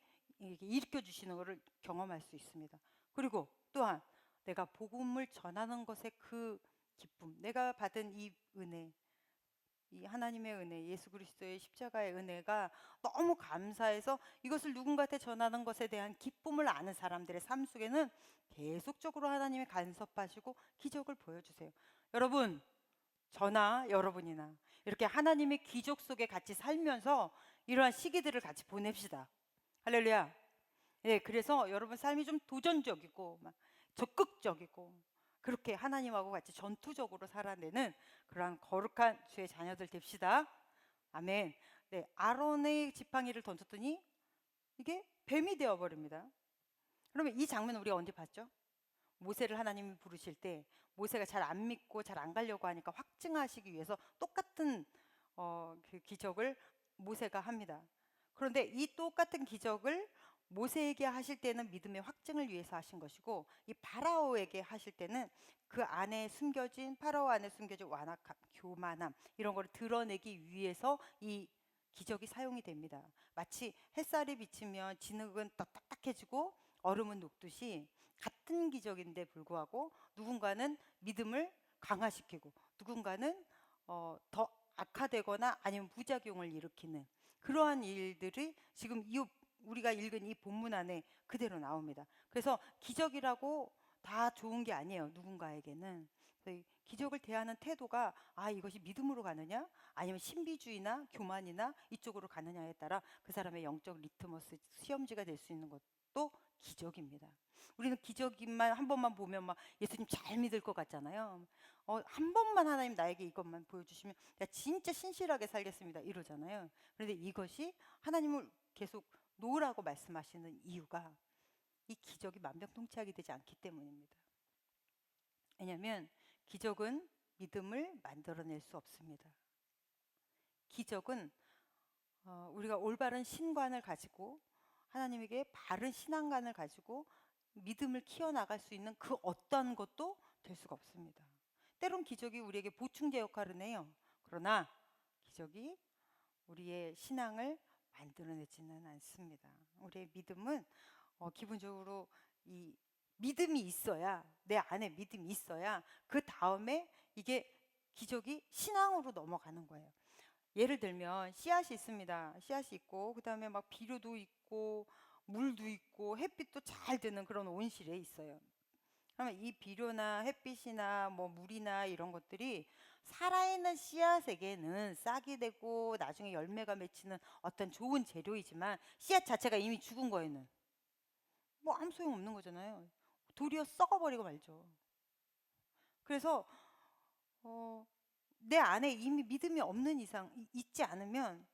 [SPEAKER 7] 이렇게 일으켜 주시는 것을 경험할 수 있습니다. 그리고 또한 내가 복음을 전하는 것의 그 기쁨, 내가 받은 이 은혜, 이 하나님의 은혜, 예수 그리스도의 십자가의 은혜가 너무 감사해서 이것을 누군가한테 전하는 것에 대한 기쁨을 아는 사람들의 삶 속에는 계속적으로 하나님이 간섭하시고 기적을 보여주세요. 여러분, 저나 여러분이나 이렇게 하나님의 기적 속에 같이 살면서 이러한 시기들을 같이 보냅시다. 할렐루야. 네, 그래서 여러분 삶이 좀 도전적이고 막 적극적이고 그렇게 하나님하고 같이 전투적으로 살아내는 그러한 거룩한 주의 자녀들 됩시다. 아멘. 네, 아론의 지팡이를 던졌더니 이게 뱀이 되어 버립니다. 그러면 이 장면 우리가 언제 봤죠? 모세를 하나님이 부르실 때 모세가 잘 안 믿고 잘 안 가려고 하니까 확증하시기 위해서 똑같은 그 기적을 모세가 합니다. 그런데 이 똑같은 기적을 모세에게 하실 때는 믿음의 확증을 위해서 하신 것이고 이 파라오에게 하실 때는 그 안에 숨겨진 파라오 안에 숨겨진 완악함, 교만함 이런 걸 드러내기 위해서 이 기적이 사용이 됩니다. 마치 햇살이 비치면 진흙은 딱딱해지고 얼음은 녹듯이 같은 기적인데 불구하고 누군가는 믿음을 강화시키고 누군가는 더 악화되거나 아니면 부작용을 일으키는 그러한 일들이 지금 우리가 읽은 이 본문 안에 그대로 나옵니다. 그래서 기적이라고 다 좋은 게 아니에요. 누군가에게는. 그래서 기적을 대하는 태도가 이것이 믿음으로 가느냐 아니면 신비주의나 교만이나 이쪽으로 가느냐에 따라 그 사람의 영적 리트머스 시험지가 될 수 있는 것도 기적입니다. 우리는 기적만 한 번만 보면 막 예수님 잘 믿을 것 같잖아요. 한 번만 하나님 나에게 이것만 보여주시면 내가 진짜 신실하게 살겠습니다 이러잖아요. 그런데 이것이 하나님을 계속 놓으라고 말씀하시는 이유가 이 기적이 만병통치하게 되지 않기 때문입니다. 왜냐하면 기적은 믿음을 만들어낼 수 없습니다. 기적은 우리가 올바른 신관을 가지고 하나님에게 바른 신앙관을 가지고 믿음을 키워나갈 수 있는 그 어떤 것도 될 수가 없습니다. 때론 기적이 우리에게 보충제 역할을 해요. 그러나 기적이 우리의 신앙을 만들어내지는 않습니다. 우리의 믿음은 기본적으로 이 믿음이 있어야 내 안에 믿음이 있어야 그 다음에 이게 기적이 신앙으로 넘어가는 거예요. 예를 들면 씨앗이 있습니다. 씨앗이 있고 그 다음에 막 비료도 있고 물도 있고 햇빛도 잘 드는 그런 온실에 있어요. 그러면 이 비료나 햇빛이나 뭐 물이나 이런 것들이 살아있는 씨앗에게는 싹이 되고 나중에 열매가 맺히는 어떤 좋은 재료이지만 씨앗 자체가 이미 죽은 거에는 뭐 아무 소용 없는 거잖아요. 도리어 썩어버리고 말죠. 그래서 내 안에 이미 믿음이 없는 이상 있지 않으면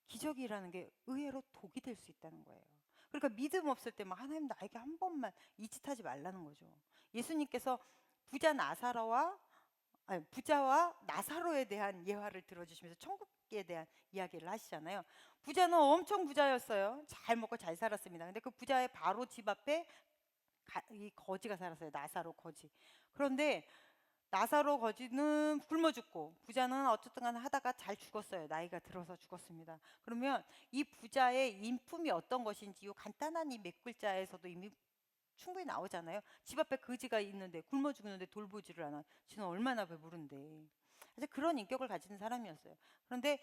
[SPEAKER 7] 기적이라는 게 의외로 독이 될 수 있다는 거예요. 그러니까 믿음 없을 때 막 하나님 나에게 한 번만 이 짓 하지 말라는 거죠. 예수님께서 부자와 나사로에 대한 예화를 들어주시면서 천국에 대한 이야기를 하시잖아요. 부자는 엄청 부자였어요. 잘 먹고 잘 살았습니다. 근데 그 부자의 바로 집 앞에 이 거지가 살았어요. 나사로 거지. 그런데 나사로 거지는 굶어 죽고 부자는 어쨌든 간에 하다가 잘 죽었어요. 나이가 들어서 죽었습니다. 그러면 이 부자의 인품이 어떤 것인지 이 간단한 이 몇 글자에서도 이미 충분히 나오잖아요. 집 앞에 거지가 있는데 굶어 죽는데 돌보지를 않아. 지는 얼마나 배부른데. 그래서 그런 인격을 가진 사람이었어요. 그런데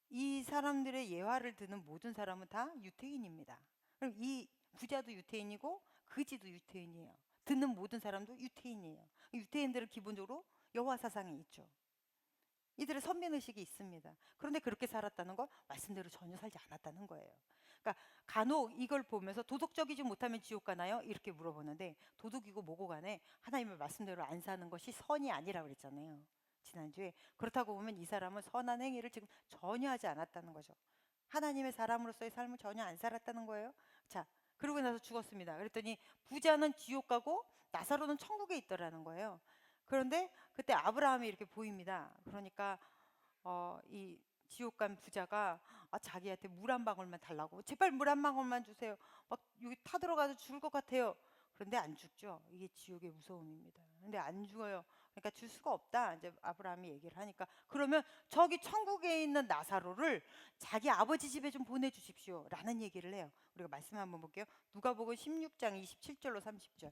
[SPEAKER 7] 이 사람들의 예화를 듣는 모든 사람은 다 유태인입니다. 그럼 이 부자도 유태인이고 거지도 유태인이에요. 듣는 모든 사람도 유태인이에요. 유태인들은 기본적으로 여호와 사상이 있죠. 이들의 선민의식이 있습니다. 그런데 그렇게 살았다는 건 말씀대로 전혀 살지 않았다는 거예요. 그러니까 간혹 이걸 보면서 도덕적이지 못하면 지옥 가나요? 이렇게 물어보는데 도덕이고 뭐고 간에 하나님의 말씀대로 안 사는 것이 선이 아니라고 그랬잖아요. 지난주에. 그렇다고 보면 이 사람은 선한 행위를 지금 전혀 하지 않았다는 거죠. 하나님의 사람으로서의 삶을 전혀 안 살았다는 거예요. 자, 그러고 나서 죽었습니다. 그랬더니 부자는 지옥 가고 나사로는 천국에 있더라는 거예요. 그런데 그때 아브라함이 이렇게 보입니다. 그러니까 이 지옥 간 부자가 자기한테 물 한 방울만 달라고 제발 물 한 방울만 주세요. 막 여기 타들어가서 죽을 것 같아요. 그런데 안 죽죠. 이게 지옥의 무서움입니다. 근데 안 죽어요. 그러니까 줄 수가 없다. 이제 아브라함이 얘기를 하니까 그러면 저기 천국에 있는 나사로를 자기 아버지 집에 좀 보내주십시오라는 얘기를 해요. 우리가 말씀 한번 볼게요. 누가복음 16장 27절로 30절.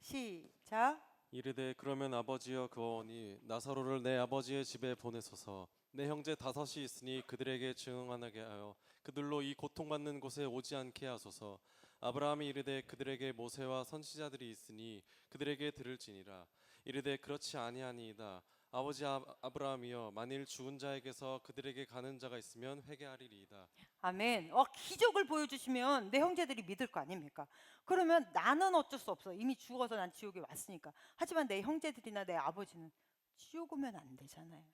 [SPEAKER 7] 시작.
[SPEAKER 3] 이르되 그러면 아버지여 그어오니 나사로를 내 아버지의 집에 보내소서. 내 형제 다섯이 있으니 그들에게 증언하게 하여 그들로 이 고통받는 곳에 오지 않게 하소서. 아브라함이 이르되 그들에게 모세와 선지자들이 있으니 그들에게 들을지니라. 이르되 그렇지 아니하니이다. 아버지 아브라함이여 만일 죽은 자에게서 그들에게 가는 자가 있으면 회개하리이다.
[SPEAKER 7] 아멘. 기적을 보여주시면 내 형제들이 믿을 거 아닙니까? 그러면 나는 어쩔 수 없어. 이미 죽어서 난 지옥에 왔으니까. 하지만 내 형제들이나 내 아버지는 지옥 오면 안 되잖아요.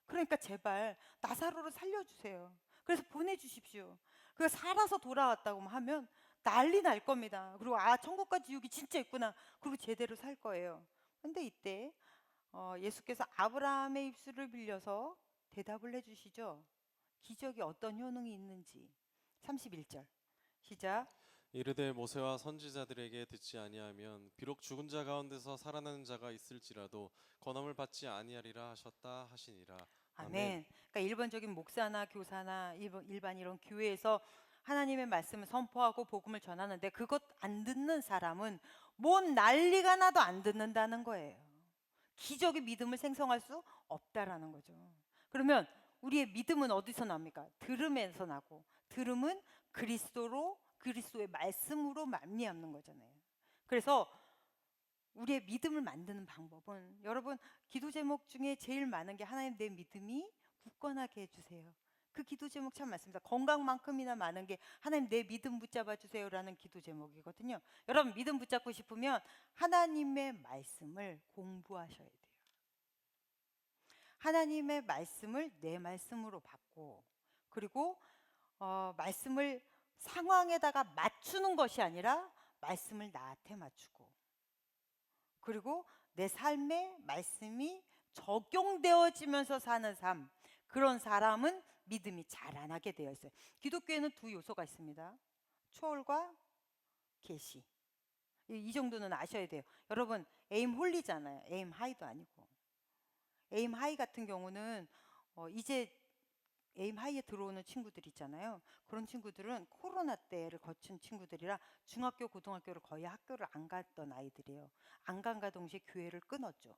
[SPEAKER 7] 그러니까 제발 나사로를 살려주세요. 그래서 보내주십시오. 그 살아서 돌아왔다고 하면 난리 날 겁니다. 그리고 천국과 지옥이 진짜 있구나. 그리고 제대로 살 거예요. 근데 이때 예수께서 아브라함의 입술을 빌려서 대답을 해주시죠. 기적이 어떤 효능이 있는지. 31절 시작.
[SPEAKER 3] 이르되 모세와 선지자들에게 듣지 아니하면 비록 죽은 자 가운데서 살아나는 자가 있을지라도 권함을 받지 아니하리라 하셨다 하시니라.
[SPEAKER 7] 아멘. 그러니까 일반적인 목사나 교사나 일반 이런 교회에서 하나님의 말씀을 선포하고 복음을 전하는데 그것 안 듣는 사람은 뭔 난리가 나도 안 듣는다는 거예요. 기적의 믿음을 생성할 수 없다라는 거죠. 그러면 우리의 믿음은 어디서 납니까? 들음에서 나고, 들음은 그리스도의 말씀으로 말미암는 거잖아요. 그래서 우리의 믿음을 만드는 방법은 여러분 기도 제목 중에 제일 많은 게 하나님 내 믿음이 굳건하게 해주세요. 그 기도 제목 참 많습니다. 건강만큼이나 많은 게 하나님 내 믿음 붙잡아 주세요라는 기도 제목이거든요. 여러분 믿음 붙잡고 싶으면 하나님의 말씀을 공부하셔야 돼요. 하나님의 말씀을 내 말씀으로 받고 그리고 말씀을 상황에다가 맞추는 것이 아니라 말씀을 나한테 맞추고 그리고 내 삶에 말씀이 적용되어지면서 사는 삶, 그런 사람은 믿음이 자라나게 되어 있어요. 기독교에는 두 요소가 있습니다. 초월과 계시. 이 정도는 아셔야 돼요. 여러분 에임 홀리잖아요. 에임 하이도 아니고. 에임 하이 같은 경우는 이제 에임 하이에 들어오는 친구들 있잖아요. 그런 친구들은 코로나 때를 거친 친구들이라 중학교, 고등학교를 거의 학교를 안 갔던 아이들이에요. 안 간과 동시에 교회를 끊었죠.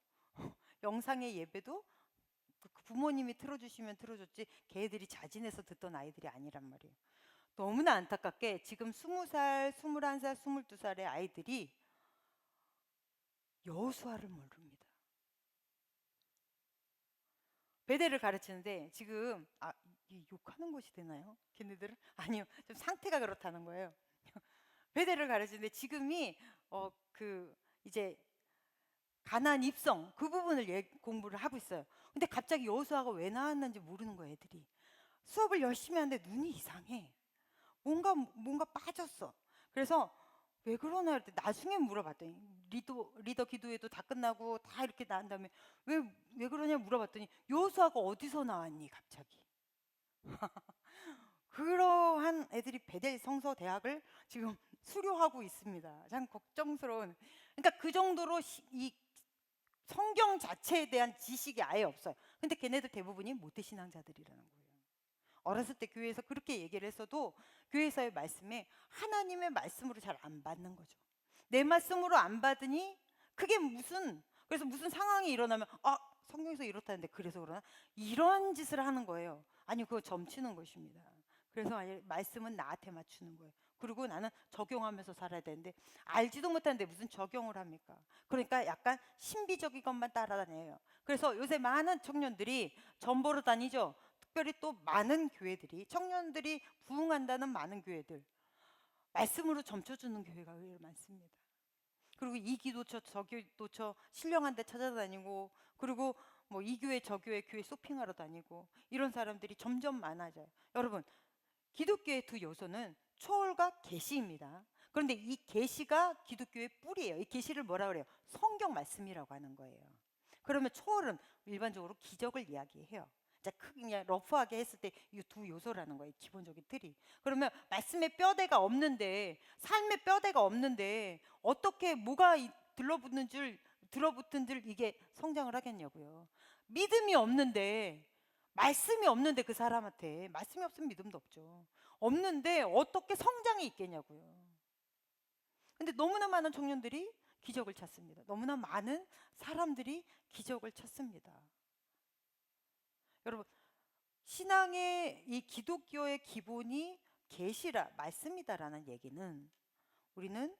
[SPEAKER 7] 영상의 예배도 그 부모님이 틀어주시면 틀어줬지 걔들이 자진해서 듣던 아이들이 아니란 말이에요. 너무나 안타깝게 지금 20살, 21살, 22살의 아이들이 여호수아를 모릅니다. 베델을 가르치는데 지금 이게 욕하는 것이 되나요? 걔네들은? 아니요. 좀 상태가 그렇다는 거예요. 베델을 가르치는데 지금이 이제 가나안 입성 그 부분을 공부를 하고 있어요. 근데 갑자기 여호수아가 왜 나왔는지 모르는 거예요, 애들이. 수업을 열심히 하는데 눈이 이상해. 뭔가 빠졌어. 그래서 왜 그러나 할 때 나중에 물어봤더니 리더 기도회도 다 끝나고 다 이렇게 나온 다음에 왜 그러냐 물어봤더니 여호수아가 어디서 나왔니 갑자기. 그러한 애들이 베델 성서 대학을 지금 수료하고 있습니다. 참 걱정스러운. 그러니까 그 정도로 이 성경 자체에 대한 지식이 아예 없어요. 근데 걔네들 대부분이 모태신앙자들이라는 거예요. 어렸을 때 교회에서 그렇게 얘기를 했어도 교회에서의 말씀에 하나님의 말씀으로 잘 안 받는 거죠. 내 말씀으로 안 받으니 그게 그래서 무슨 상황이 일어나면 성경에서 이렇다는데 그래서 그러나 이런 짓을 하는 거예요. 아니 그거 점치는 것입니다. 그래서 말씀은 나한테 맞추는 거예요. 그리고 나는 적용하면서 살아야 되는데 알지도 못하는데 무슨 적용을 합니까? 그러니까 약간 신비적인 것만 따라다녀요. 그래서 요새 많은 청년들이 전보로 다니죠. 특별히 또 많은 교회들이 청년들이 부흥한다는 많은 교회들 말씀으로 점쳐주는 교회가 의외로 많습니다. 그리고 이 기도처 저 기도처 신령한 데 찾아다니고 그리고 뭐 이 교회 저 교회 쇼핑하러 다니고 이런 사람들이 점점 많아져요. 여러분 기독교의 두 요소는 초월과 계시입니다. 그런데 이 계시가 기독교의 뿌리예요. 이 계시를 뭐라 그래요? 성경 말씀이라고 하는 거예요. 그러면 초월은 일반적으로 기적을 이야기해요. 자, 그냥 러프하게 했을 때 이 두 요소라는 거예요. 기본적인 틀이. 그러면 말씀의 뼈대가 없는데 삶의 뼈대가 없는데 어떻게 뭐가 들어붙은들 이게 성장을 하겠냐고요. 믿음이 없는데, 말씀이 없는데, 그 사람한테 말씀이 없으면 믿음도 없죠. 없는데 어떻게 성장이 있겠냐고요. 근데 너무나 많은 청년들이 기적을 찾습니다. 너무나 많은 사람들이 기적을 찾습니다. 여러분, 신앙의 이 기독교의 기본이 계시라, 말씀이다라는 얘기는 우리는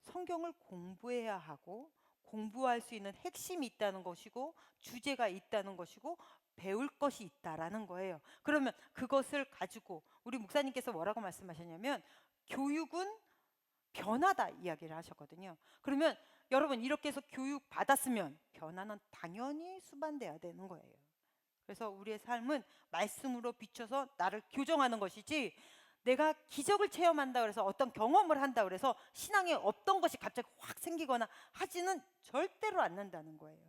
[SPEAKER 7] 성경을 공부해야 하고 공부할 수 있는 핵심이 있다는 것이고 주제가 있다는 것이고 배울 것이 있다라는 거예요. 그러면 그것을 가지고 우리 목사님께서 뭐라고 말씀하셨냐면 교육은 변화다 이야기를 하셨거든요. 그러면 여러분 이렇게 해서 교육 받았으면 변화는 당연히 수반돼야 되는 거예요. 그래서 우리의 삶은 말씀으로 비춰서 나를 교정하는 것이지, 내가 기적을 체험한다 그래서 어떤 경험을 한다 그래서 신앙에 없던 것이 갑자기 확 생기거나 하지는 절대로 않는다는 거예요.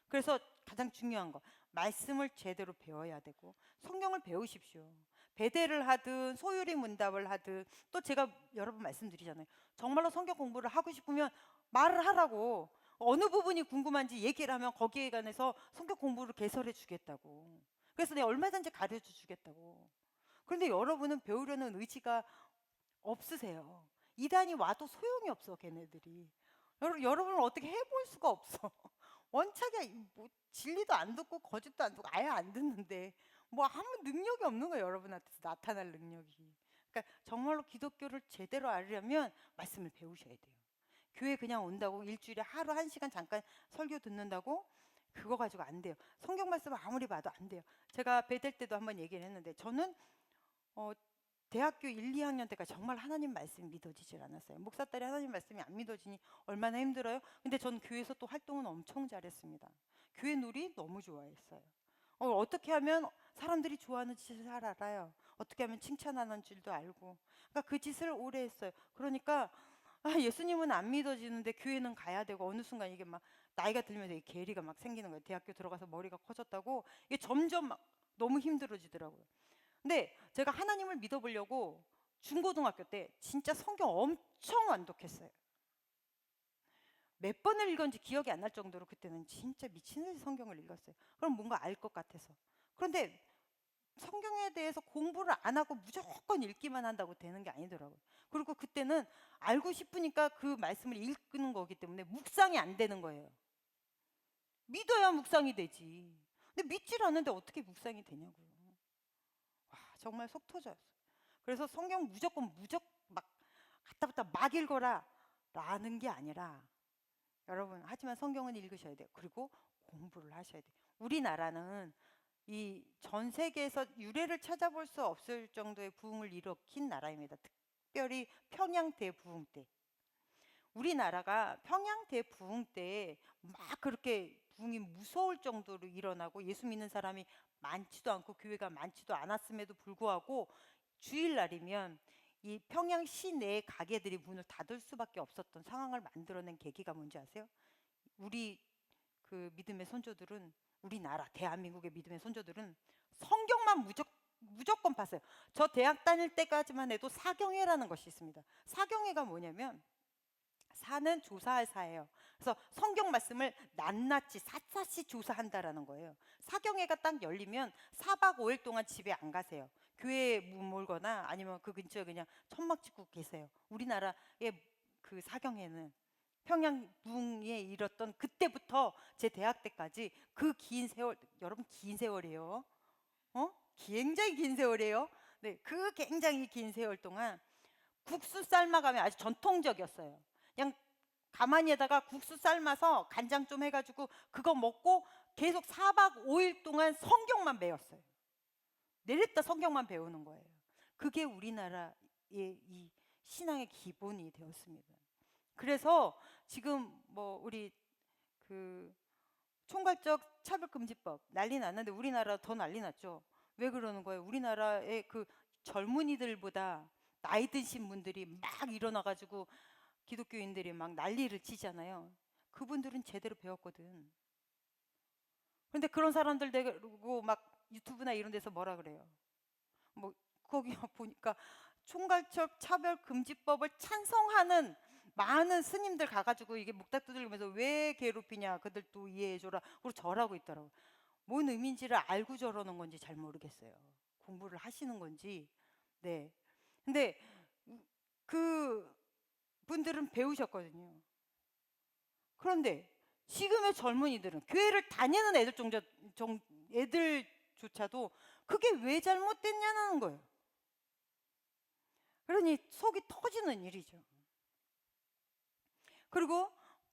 [SPEAKER 7] 그래서 가장 중요한 거, 말씀을 제대로 배워야 되고 성경을 배우십시오. 배대를 하든 소유리 문답을 하든, 또 제가 여러 번 말씀드리잖아요. 정말로 성경 공부를 하고 싶으면 말을 하라고. 어느 부분이 궁금한지 얘기를 하면 거기에 관해서 성경 공부를 개설해 주겠다고. 그래서 내가 얼마든지 가르쳐 주겠다고. 그런데 여러분은 배우려는 의지가 없으세요. 이단이 와도 소용이 없어, 걔네들이. 여러분을 어떻게 해볼 수가 없어. 원착에 뭐 진리도 안 듣고 거짓도 안 듣고 아예 안 듣는데 뭐 아무 능력이 없는 거예요. 여러분한테서 나타날 능력이. 그러니까 정말로 기독교를 제대로 알려면 말씀을 배우셔야 돼요. 교회 그냥 온다고 일주일에 하루 1시간 잠깐 설교 듣는다고 그거 가지고 안 돼요. 성경 말씀을 아무리 봐도 안 돼요. 제가 베델 때도 한번 얘기를 했는데, 저는 대학교 1, 2학년 때까지 정말 하나님 말씀이 믿어지질 않았어요. 목사 딸이 하나님 말씀이 안 믿어지니 얼마나 힘들어요. 근데 저는 교회에서 또 활동은 엄청 잘했습니다. 교회 놀이 너무 좋아했어요. 어떻게 하면 사람들이 좋아하는 짓을 잘 알아요. 어떻게 하면 칭찬하는 줄도 알고. 그러니까 그 짓을 오래 했어요. 그러니까 예수님은 안 믿어지는데 교회는 가야 되고, 어느 순간 이게 막 나이가 들면서 이 괴리가 막 생기는 거예요. 대학교 들어가서 머리가 커졌다고 이게 점점 막 너무 힘들어지더라고요. 근데 제가 하나님을 믿어보려고 중고등학교 때 진짜 성경 엄청 완독했어요. 몇 번을 읽었는지 기억이 안 날 정도로 그때는 진짜 미친 듯이 성경을 읽었어요. 그럼 뭔가 알 것 같아서. 그런데 성경에 대해서 공부를 안 하고 무조건 읽기만 한다고 되는 게 아니더라고요. 그리고 그때는 알고 싶으니까 그 말씀을 읽는 거기 때문에 묵상이 안 되는 거예요. 믿어야 묵상이 되지. 근데 믿질 않는데 어떻게 묵상이 되냐고요. 와, 정말 속 터졌어요. 그래서 성경 무조건 막 갖다부터 막 읽어라 라는 게 아니라, 여러분 하지만 성경은 읽으셔야 돼요. 그리고 공부를 하셔야 돼요. 우리나라는 이 전 세계에서 유래를 찾아볼 수 없을 정도의 부흥을 일으킨 나라입니다. 특별히 평양 대부흥 때. 우리나라가 평양 대부흥 때 막 그렇게 부흥이 무서울 정도로 일어나고 예수 믿는 사람이 많지도 않고 교회가 많지도 않았음에도 불구하고 주일날이면 이 평양 시내 가게들이 문을 닫을 수밖에 없었던 상황을 만들어낸 계기가 뭔지 아세요? 우리 그 믿음의 선조들은, 우리나라 대한민국의 믿음의 선조들은 성경만 무조건 봤어요. 저 대학 다닐 때까지만 해도 사경회라는 것이 있습니다. 사경회가 뭐냐면 사는 조사할 사예요. 그래서 성경 말씀을 낱낱이 샅샅이 조사한다라는 거예요. 사경회가 딱 열리면 4박 5일 동안 집에 안 가세요. 교회에 몰거나 아니면 그 근처에 그냥 천막 짓고 계세요. 우리나라의 그 사경회는 평양 부흥에 이뤘던 그때부터 제 대학 때까지 그 긴 세월, 여러분 긴 세월이에요. 굉장히 긴 세월이에요. 네, 그 굉장히 긴 세월 동안 국수 삶아가면 아주 전통적이었어요. 그냥 가만히에다가 국수 삶아서 간장 좀 해가지고 그거 먹고 계속 4박 5일 동안 성경만 배웠어요. 내렸다 성경만 배우는 거예요. 그게 우리나라의 이 신앙의 기본이 되었습니다. 그래서 지금 뭐 우리 그 총괄적 차별금지법 난리 났는데 우리나라 더 난리 났죠. 왜 그러는 거예요? 우리나라의 그 젊은이들보다 나이 드신 분들이 막 일어나가지고 기독교인들이 막 난리를 치잖아요. 그분들은 제대로 배웠거든. 그런데 그런 사람들 되고 막 유튜브나 이런 데서 뭐라 그래요? 뭐 거기 보니까 총괄적 차별금지법을 찬성하는 많은 스님들 가가지고 이게 묵닥 두들리면서 왜 괴롭히냐, 그들도 이해해줘라. 그리고 절하고 있더라고요. 뭔 의미인지를 알고 저러는 건지 잘 모르겠어요. 공부를 하시는 건지. 네. 근데 그 분들은 배우셨거든요. 그런데 지금의 젊은이들은 교회를 다니는 애들조차도 그게 왜 잘못됐냐는 거예요. 그러니 속이 터지는 일이죠. 그리고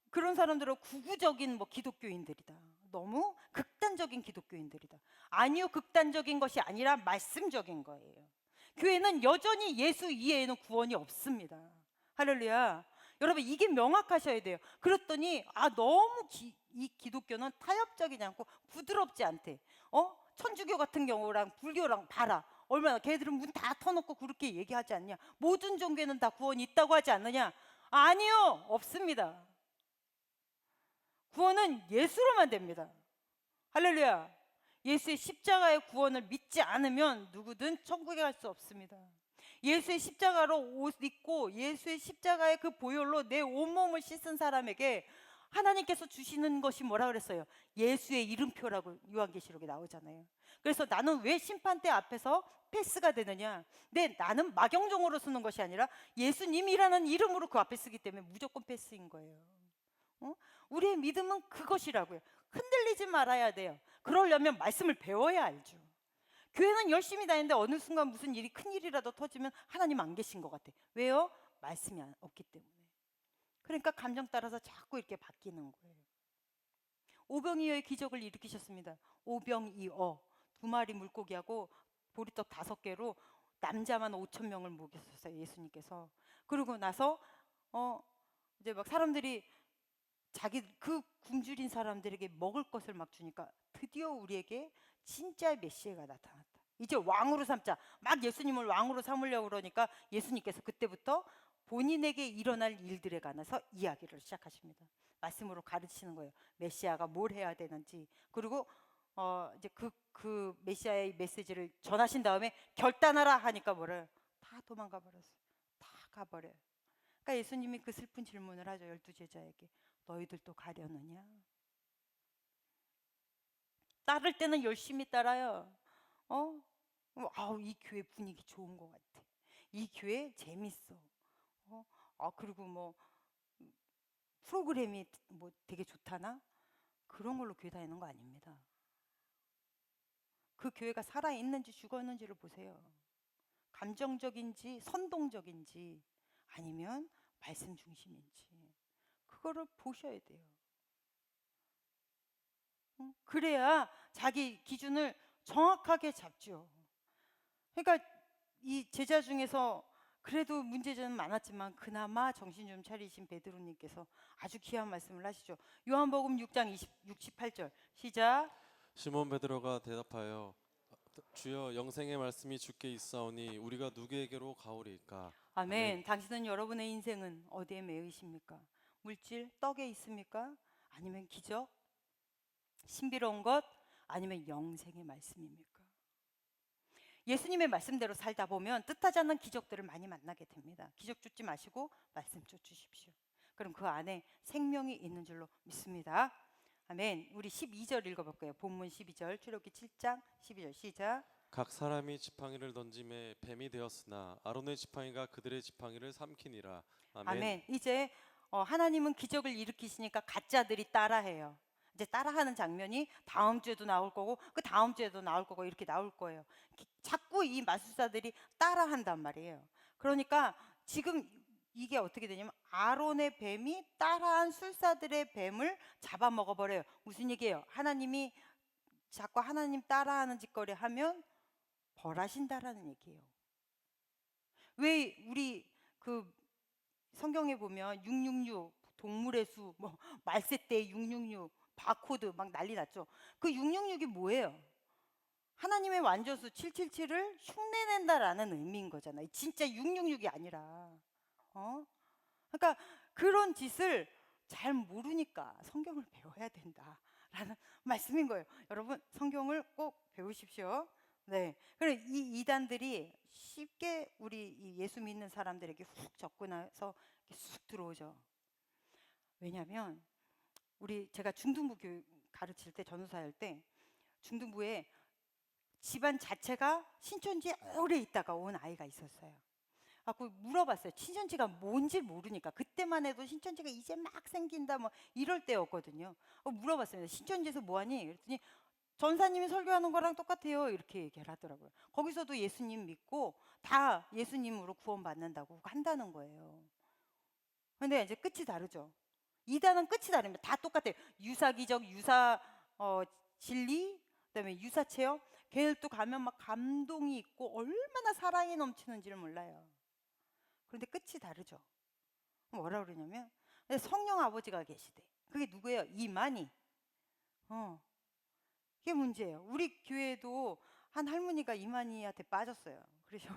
[SPEAKER 7] 그런 사람들은 구구적인 뭐 기독교인들이다. 너무 극단적인 기독교인들이다. 아니요, 극단적인 것이 아니라 말씀적인 거예요. 교회는 여전히 예수 이외에는 구원이 없습니다. 할렐루야. 여러분, 이게 명확하셔야 돼요. 그랬더니 너무 이 기독교는 타협적이지 않고 부드럽지 않대. 천주교 같은 경우랑 불교랑 봐라. 얼마나 걔들은 문 다 터놓고 그렇게 얘기하지 않냐. 모든 종교에는 다 구원이 있다고 하지 않느냐. 아니요, 없습니다. 구원은 예수로만 됩니다. 할렐루야. 예수의 십자가의 구원을 믿지 않으면 누구든 천국에 갈 수 없습니다. 예수의 십자가로 옷 입고 예수의 십자가의 그 보혈로 내 온몸을 씻은 사람에게 하나님께서 주시는 것이 뭐라 그랬어요? 예수의 이름표라고 요한계시록에 나오잖아요. 그래서 나는 왜 심판대 앞에서 패스가 되느냐? 나는 막영종으로 쓰는 것이 아니라 예수님이라는 이름으로 그 앞에 쓰기 때문에 무조건 패스인 거예요. 우리의 믿음은 그것이라고요. 흔들리지 말아야 돼요. 그러려면 말씀을 배워야 알죠. 교회는 열심히 다니는데 어느 순간 무슨 일이 큰일이라도 터지면 하나님 안 계신 것 같아. 왜요? 말씀이 없기 때문에. 그러니까 감정 따라서 자꾸 이렇게 바뀌는 거예요. 오병이어의 기적을 일으키셨습니다. 오병이어, 2마리 물고기하고 보리떡 5개로 남자만 5,000명을 먹였었어요, 예수님께서. 그러고 나서 이제 막 사람들이 그 굶주린 사람들에게 먹을 것을 막 주니까 드디어 우리에게 진짜 메시아가 나타났다. 이제 왕으로 삼자. 막 예수님을 왕으로 삼으려고 그러니까 예수님께서 그때부터 본인에게 일어날 일들에 관해서 이야기를 시작하십니다. 말씀으로 가르치시는 거예요. 메시아가 뭘 해야 되는지. 그리고 이제 그 메시아의 메시지를 전하신 다음에 결단하라 하니까 뭐래요? 다 도망가 버렸어요. 다 가버려요. 그러니까 예수님이 그 슬픈 질문을 하죠. 12제자에게. 너희들도 가려느냐? 따를 때는 열심히 따라요. 이 교회 분위기 좋은 것 같아. 이 교회 재밌어. 그리고 뭐 프로그램이 뭐 되게 좋다나? 그런 걸로 교회 다니는 거 아닙니다. 그 교회가 살아있는지 죽었는지를 보세요. 감정적인지 선동적인지 아니면 말씀 중심인지 그거를 보셔야 돼요. 그래야 자기 기준을 정확하게 잡죠. 그러니까 이 제자 중에서 그래도 문제점은 많았지만 그나마 정신 좀 차리신 베드로님께서 아주 귀한 말씀을 하시죠. 요한복음 6장 68절 시작.
[SPEAKER 3] 시몬 베드로가 대답하여 주여 영생의 말씀이 주께 있사오니 우리가 누구에게로 가오리까?
[SPEAKER 7] 아멘. 당신은 여러분의 인생은 어디에 매이십니까? 물질, 떡에 있습니까? 아니면 기적, 신비로운 것, 아니면 영생의 말씀입니까? 예수님의 말씀대로 살다 보면 뜻하지 않는 기적들을 많이 만나게 됩니다. 기적 쫓지 마시고 말씀 쫓으십시오. 그럼 그 안에 생명이 있는 줄로 믿습니다. 아멘. 우리 12절 읽어볼게요. 본문 12절 출애굽기 7장 12절 시작.
[SPEAKER 3] 각 사람이 지팡이를 던짐에 뱀이 되었으나 아론의 지팡이가 그들의 지팡이를 삼키니라.
[SPEAKER 7] 아멘. 이제 하나님은 기적을 일으키시니까 가짜들이 따라해요. 이제 따라하는 장면이 다음 주에도 나올 거고 그 다음 주에도 나올 거고 이렇게 나올 거예요. 자꾸 이 마술사들이 따라한단 말이에요. 그러니까 지금 이게 어떻게 되냐면 아론의 뱀이 따라한 술사들의 뱀을 잡아먹어 버려요. 무슨 얘기예요? 하나님이 자꾸 하나님 따라하는 짓거리 하면 벌하신다라는 얘기예요. 왜 우리 그 성경에 보면 666 동물의 수, 뭐 말세때 666 바코드 막 난리 났죠. 그 666이 뭐예요? 하나님의 완전수 777을 흉내낸다라는 의미인 거잖아요. 진짜 666이 아니라. 그러니까 그런 짓을 잘 모르니까 성경을 배워야 된다라는 말씀인 거예요. 여러분 성경을 꼭 배우십시오. 네. 그럼 이 이단들이 쉽게 우리 이 예수 믿는 사람들에게 훅 접근해서 이렇게 쑥 들어오죠. 왜냐하면 제가 중등부 교육 가르칠 때 전도사 할 때 중등부에 집안 자체가 신천지에 오래 있다가 온 아이가 있었어요. 그 물어봤어요. 신천지가 뭔지 모르니까. 그때만 해도 신천지가 이제 막 생긴다 뭐 이럴 때였거든요. 물어봤습니다. 신천지에서 뭐하니? 그랬더니 전사님이 설교하는 거랑 똑같아요. 이렇게 얘기를 하더라고요. 거기서도 예수님 믿고 다 예수님으로 구원받는다고 한다는 거예요. 근데 이제 끝이 다르죠. 이단은 끝이 다릅니다. 다 똑같아요. 유사기적, 진리, 그다음에 유사체험. 걔들도 가면 막 감동이 있고 얼마나 사랑이 넘치는지를 몰라요. 그런데 끝이 다르죠. 뭐라 그러냐면 성령 아버지가 계시대. 그게 누구예요? 이만희. 그게 문제예요. 우리 교회도 한 할머니가 이만희한테 빠졌어요. 그래서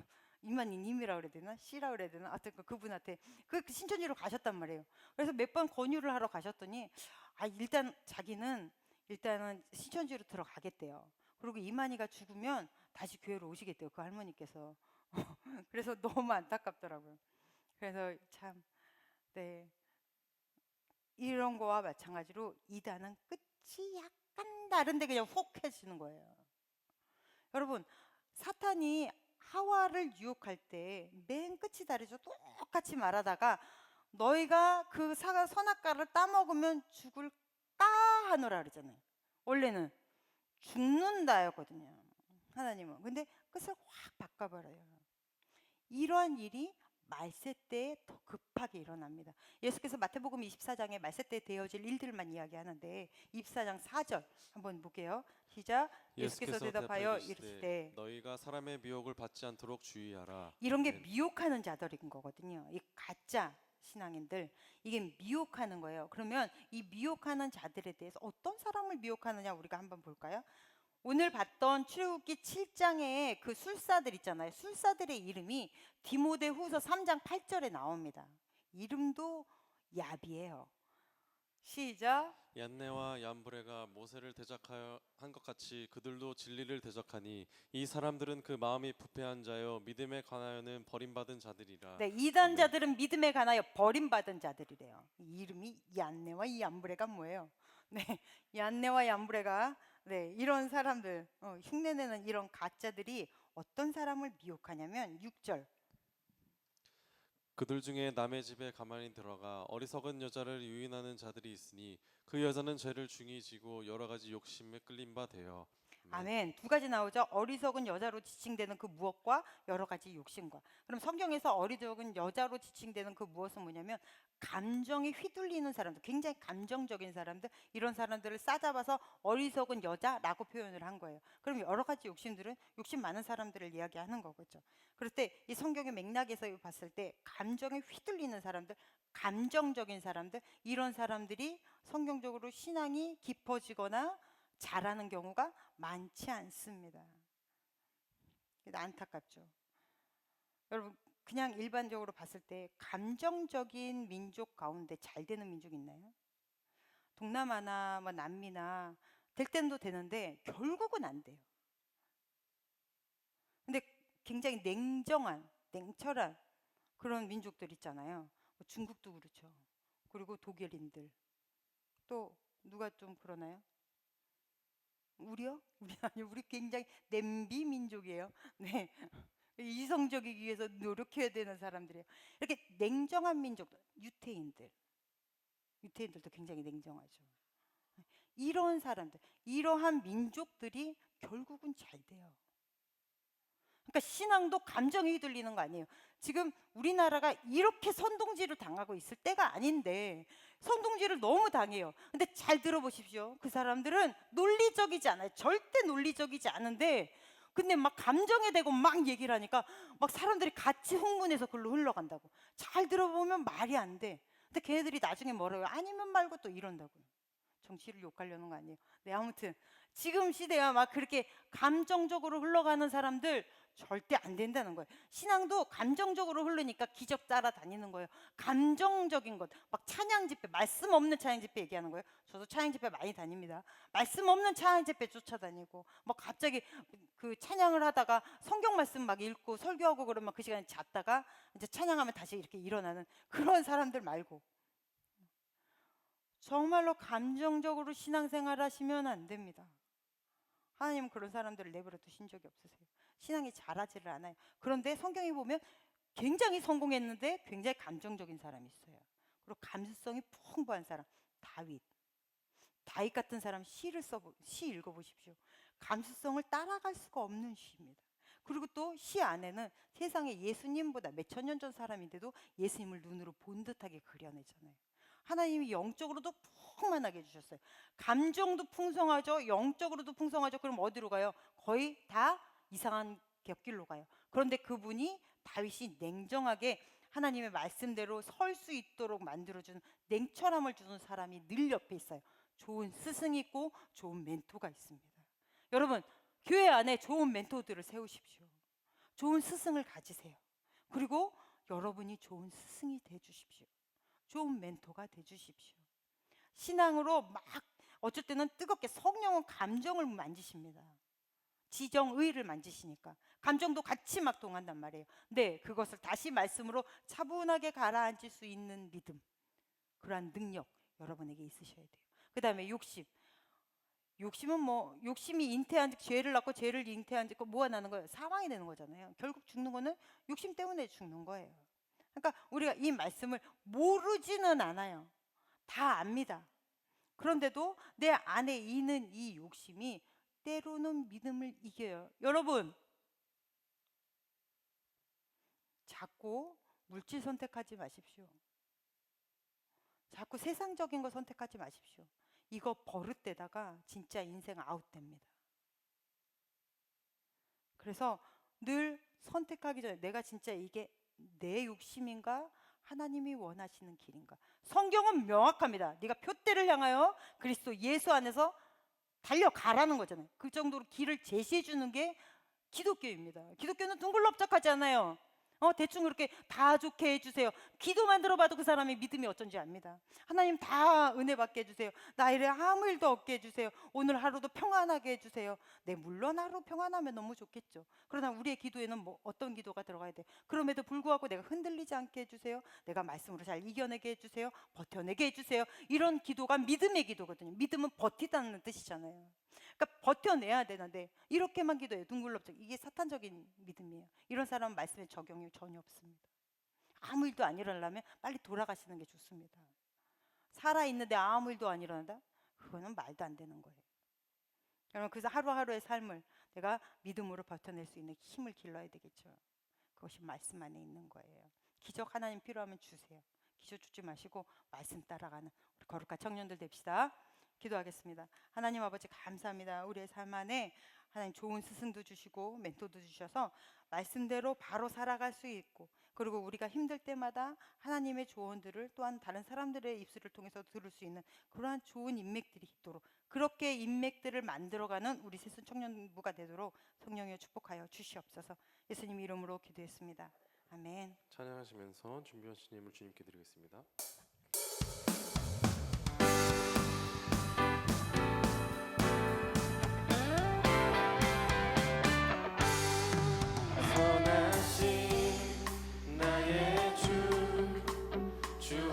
[SPEAKER 7] 이만희님이라 그래야 되나? 씨라 그래야 되나? 하여튼 그분한테 그 신천지로 가셨단 말이에요. 그래서 몇 번 권유를 하러 가셨더니 일단 자기는 일단은 신천지로 들어가겠대요. 그리고 이만희가 죽으면 다시 교회로 오시겠대요. 그 할머니께서. 그래서 너무 안타깝더라고요. 그래서 참, 네. 이런 거와 마찬가지로 이단은 끝이 약간 다른데 그냥 혹 해지는 거예요. 여러분, 사탄이 하와를 유혹할 때 맨 끝이 다르죠. 똑같이 말하다가 너희가 그 선악과를 따먹으면 죽을까 하노라 그러잖아요. 원래는 죽는다였거든요. 하나님은. 근데 끝을 확 바꿔버려요. 이러한 일이 말세 때에 더 급하게 일어납니다. 예수께서 마태복음 24장에 말세 때 되어질 일들만 이야기하는데 24장 4절 한번 볼게요. 시작. 예수께서 대답하여 이르시되
[SPEAKER 3] 너희가 사람의 미혹을 받지 않도록 주의하라.
[SPEAKER 7] 이런 게
[SPEAKER 3] 아멘.
[SPEAKER 7] 미혹하는 자들인 거거든요. 이 가짜 신앙인들, 이게 미혹하는 거예요. 그러면 이 미혹하는 자들에 대해서 어떤 사람을 미혹하느냐 우리가 한번 볼까요? 오늘 봤던 출애굽기 7장에 그 술사들 있잖아요. 술사들의 이름이 디모데후서 3장 8절에 나옵니다. 이름도 야비예요. 시작.
[SPEAKER 3] 얀네와 얀브레가 모세를 대적하여 한 것 같이 그들도 진리를 대적하니 이 사람들은 그 마음이 부패한 자요 믿음에 관하여는 버림받은 자들이라.
[SPEAKER 7] 네, 이단자들은 믿음에 관하여 버림받은 자들이래요. 이 이름이 얀네와 얀브레가 뭐예요? 네, 얀네와 얀브레가 네, 이런 사람들, 흉내내는 이런 가짜들이 어떤 사람을 미혹하냐면 6절.
[SPEAKER 3] 그들 중에 남의 집에 가만히 들어가 어리석은 여자를 유인하는 자들이 있으니 그 여자는 죄를 중히 지고 여러 가지 욕심에 끌린 바 되어.
[SPEAKER 7] 아멘. 두 가지 나오죠. 어리석은 여자로 지칭되는 그 무엇과 여러 가지 욕심과. 그럼 성경에서 어리석은 여자로 지칭되는 그 무엇은 뭐냐면 감정에 휘둘리는 사람들, 굉장히 감정적인 사람들, 이런 사람들을 싸잡아서 어리석은 여자라고 표현을 한 거예요. 그럼 여러 가지 욕심들은 욕심 많은 사람들을 이야기하는 거겠죠. 그럴 때 이 성경의 맥락에서 봤을 때 감정에 휘둘리는 사람들, 감정적인 사람들, 이런 사람들이 성경적으로 신앙이 깊어지거나 잘하는 경우가 많지 않습니다. 안타깝죠. 여러분, 그냥 일반적으로 봤을 때 감정적인 민족 가운데 잘 되는 민족 있나요? 동남아나 뭐 남미나 될 때도 되는데 결국은 안 돼요. 근데 굉장히 냉정한, 냉철한 그런 민족들 있잖아요. 중국도 그렇죠. 그리고 독일인들. 또 누가 좀 그러나요? 우리요? 우리 아니요. 우리 굉장히 냄비 민족이에요. 네. 이성적이기 위해서 노력해야 되는 사람들이에요. 이렇게 냉정한 민족들, 유태인들도 굉장히 냉정하죠. 이런 사람들, 이러한 민족들이 결국은 잘 돼요. 그러니까 신앙도 감정에 휘둘리는 거 아니에요. 지금 우리나라가 이렇게 선동질을 당하고 있을 때가 아닌데 선동질을 너무 당해요. 근데 잘 들어보십시오. 그 사람들은 논리적이지 않아요. 절대 논리적이지 않은데 근데 막 감정에 대고 막 얘기를 하니까 막 사람들이 같이 흥분해서 글로 흘러간다고. 잘 들어보면 말이 안 돼. 근데 걔네들이 나중에 뭐라고요? 아니면 말고 또 이런다고요. 정치를 욕하려는 거 아니에요. 네, 아무튼 지금 시대야 막 그렇게 감정적으로 흘러가는 사람들 절대 안 된다는 거예요. 신앙도 감정적으로 흐르니까 기적 따라다니는 거예요. 감정적인 것, 막 찬양 집회, 말씀 없는 찬양 집회 얘기하는 거예요. 저도 찬양 집회 많이 다닙니다. 말씀 없는 찬양 집회 쫓아다니고, 뭐 갑자기 그 찬양을 하다가 성경 말씀 막 읽고 설교하고 그러면 그 시간에 잤다가 이제 찬양하면 다시 이렇게 일어나는 그런 사람들 말고, 정말로 감정적으로 신앙생활 하시면 안 됩니다. 하나님은 그런 사람들을 내버려 두신 적이 없으세요. 신앙이 자라지를 않아요. 그런데 성경에 보면 굉장히 성공했는데 굉장히 감정적인 사람이 있어요. 그리고 감수성이 풍부한 사람, 다윗 같은 사람 시 읽어보십시오. 감수성을 따라갈 수가 없는 시입니다. 그리고 또 시 안에는 세상에 예수님보다 몇천 년 전 사람인데도 예수님을 눈으로 본 듯하게 그려내잖아요. 하나님이 영적으로도 풍만하게 해주셨어요. 감정도 풍성하죠. 영적으로도 풍성하죠. 그럼 어디로 가요? 거의 다 이상한 곁길로 가요. 그런데 그분이 다윗이 냉정하게 하나님의 말씀대로 설 수 있도록 만들어주는 냉철함을 주는 사람이 늘 옆에 있어요. 좋은 스승이 있고 좋은 멘토가 있습니다. 여러분, 교회 안에 좋은 멘토들을 세우십시오. 좋은 스승을 가지세요. 그리고 여러분이 좋은 스승이 되주십시오. 좋은 멘토가 되주십시오. 신앙으로 막 어쩔 때는 뜨겁게 성령은 감정을 만지십니다. 지정의를 만지시니까 감정도 같이 막 동한단 말이에요. 네, 그것을 다시 말씀으로 차분하게 가라앉힐 수 있는 믿음, 그러한 능력 여러분에게 있으셔야 돼요. 그 다음에 욕심은 뭐 욕심이 잉태한 즉 죄를 낳고 죄를 잉태한 즉 뭐가 나는 거예요? 사망이 되는 거잖아요. 결국 죽는 거는 욕심 때문에 죽는 거예요. 그러니까 우리가 이 말씀을 모르지는 않아요. 다 압니다. 그런데도 내 안에 있는 이 욕심이 때로는 믿음을 이겨요. 여러분, 자꾸 물질 선택하지 마십시오. 자꾸 세상적인 거 선택하지 마십시오. 이거 버릇되다가 진짜 인생 아웃됩니다. 그래서 늘 선택하기 전에 내가 진짜 이게 내 욕심인가? 하나님이 원하시는 길인가? 성경은 명확합니다. 네가 표대를 향하여 그리스도 예수 안에서 달려가라는 거잖아요. 그 정도로 길을 제시해 주는 게 기독교입니다. 기독교는 둥글럽적하지 않아요. 대충 그렇게 다 좋게 해주세요. 기도만 들어봐도 그 사람의 믿음이 어쩐지 압니다. 하나님 다 은혜 받게 해주세요. 나 이래 아무 일도 없게 해주세요. 오늘 하루도 평안하게 해주세요. 네, 물론 하루 평안하면 너무 좋겠죠. 그러나 우리의 기도에는 뭐 어떤 기도가 들어가야 돼요? 그럼에도 불구하고 내가 흔들리지 않게 해주세요. 내가 말씀으로 잘 이겨내게 해주세요. 버텨내게 해주세요. 이런 기도가 믿음의 기도거든요. 믿음은 버티다는 뜻이잖아요. 그러니까 버텨내야 되는데 이렇게만 기도해요. 둥글럽적. 이게 사탄적인 믿음이에요. 이런 사람은 말씀에 적용이 전혀 없습니다. 아무 일도 안 일어나려면 빨리 돌아가시는 게 좋습니다. 살아있는데 아무 일도 안 일어난다? 그거는 말도 안 되는 거예요. 여러분, 그래서 하루하루의 삶을 내가 믿음으로 버텨낼 수 있는 힘을 길러야 되겠죠. 그것이 말씀 안에 있는 거예요. 기적 하나님 필요하면 주세요. 기적 주지 마시고 말씀 따라가는 우리 거룩한 청년들 됩시다. 기도하겠습니다. 하나님 아버지 감사합니다. 우리의 삶 안에 하나님 좋은 스승도 주시고 멘토도 주셔서 말씀대로 바로 살아갈 수 있고, 그리고 우리가 힘들 때마다 하나님의 조언들을 또한 다른 사람들의 입술을 통해서 들을 수 있는 그러한 좋은 인맥들이 있도록, 그렇게 인맥들을 만들어가는 우리 새순 청년부가 되도록 성령이여 축복하여 주시옵소서. 예수님 이름으로 기도했습니다. 아멘.
[SPEAKER 3] 찬양하시면서 준비하신 예물 주님께 드리겠습니다.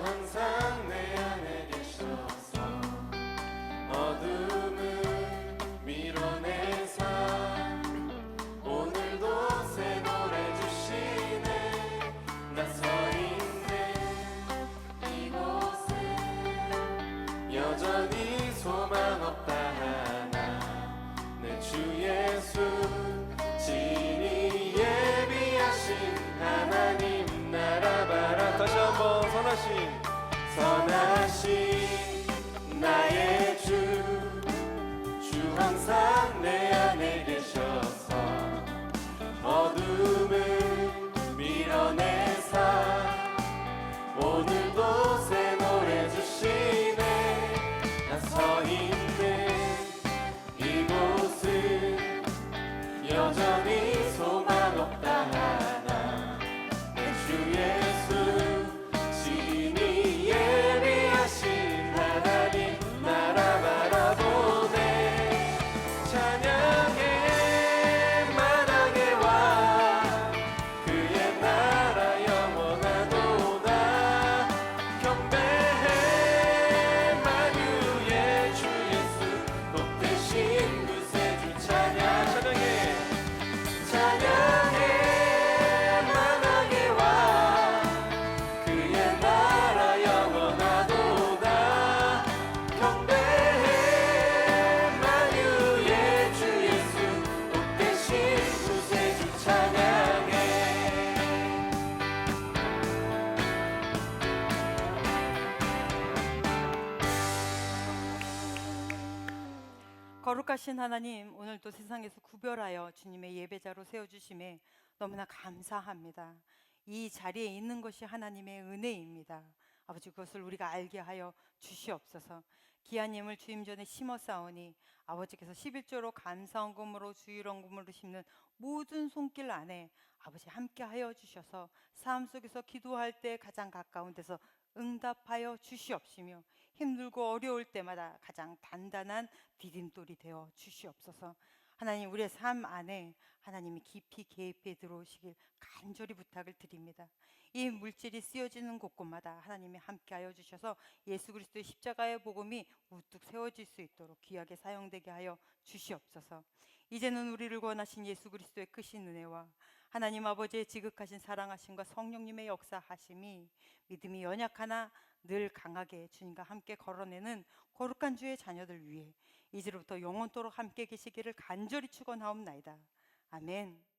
[SPEAKER 4] 항상 내 안에 계셔서 어둠을 밀어내사 오늘도 새 노래 주시네. 나 서 있네 이곳에 여전히 소망 없다 하나 내 주 예수 진히 예비하신 하나님 나라바라.
[SPEAKER 3] 다시 한번
[SPEAKER 4] 선하신 나의 주 항상 내 안에 계셔서 어둠을 밀어내사 오늘도 새 노래 주시네. 나 서 있는 이곳은 여전히 소망
[SPEAKER 7] 거룩하신 하나님, 오늘도 세상에서 구별하여 주님의 예배자로 세워주심에 너무나 감사합니다. 이 자리에 있는 것이 하나님의 은혜입니다. 아버지, 그것을 우리가 알게 하여 주시옵소서. 기아님을 주임 전에 심었사오니 아버지께서 11조로 감사헌금으로 주일헌금으로 심는 모든 손길 안에 아버지 함께하여 주셔서 삶 속에서 기도할 때 가장 가까운 데서 응답하여 주시옵시며 힘들고 어려울 때마다 가장 단단한 디딤돌이 되어 주시옵소서. 하나님, 우리의 삶 안에 하나님이 깊이 개입해 들어오시길 간절히 부탁을 드립니다. 이 물질이 쓰여지는 곳곳마다 하나님이 함께하여 주셔서 예수 그리스도의 십자가의 복음이 우뚝 세워질 수 있도록 귀하게 사용되게 하여 주시옵소서. 이제는 우리를 구원하신 예수 그리스도의 크신 은혜와 하나님 아버지의 지극하신 사랑하심과 성령님의 역사하심이 믿음이 연약하나 늘 강하게 주님과 함께 걸어내는 거룩한 주의 자녀들 위해 이제로부터 영원토록 함께 계시기를 간절히 축원하옵나이다. 아멘.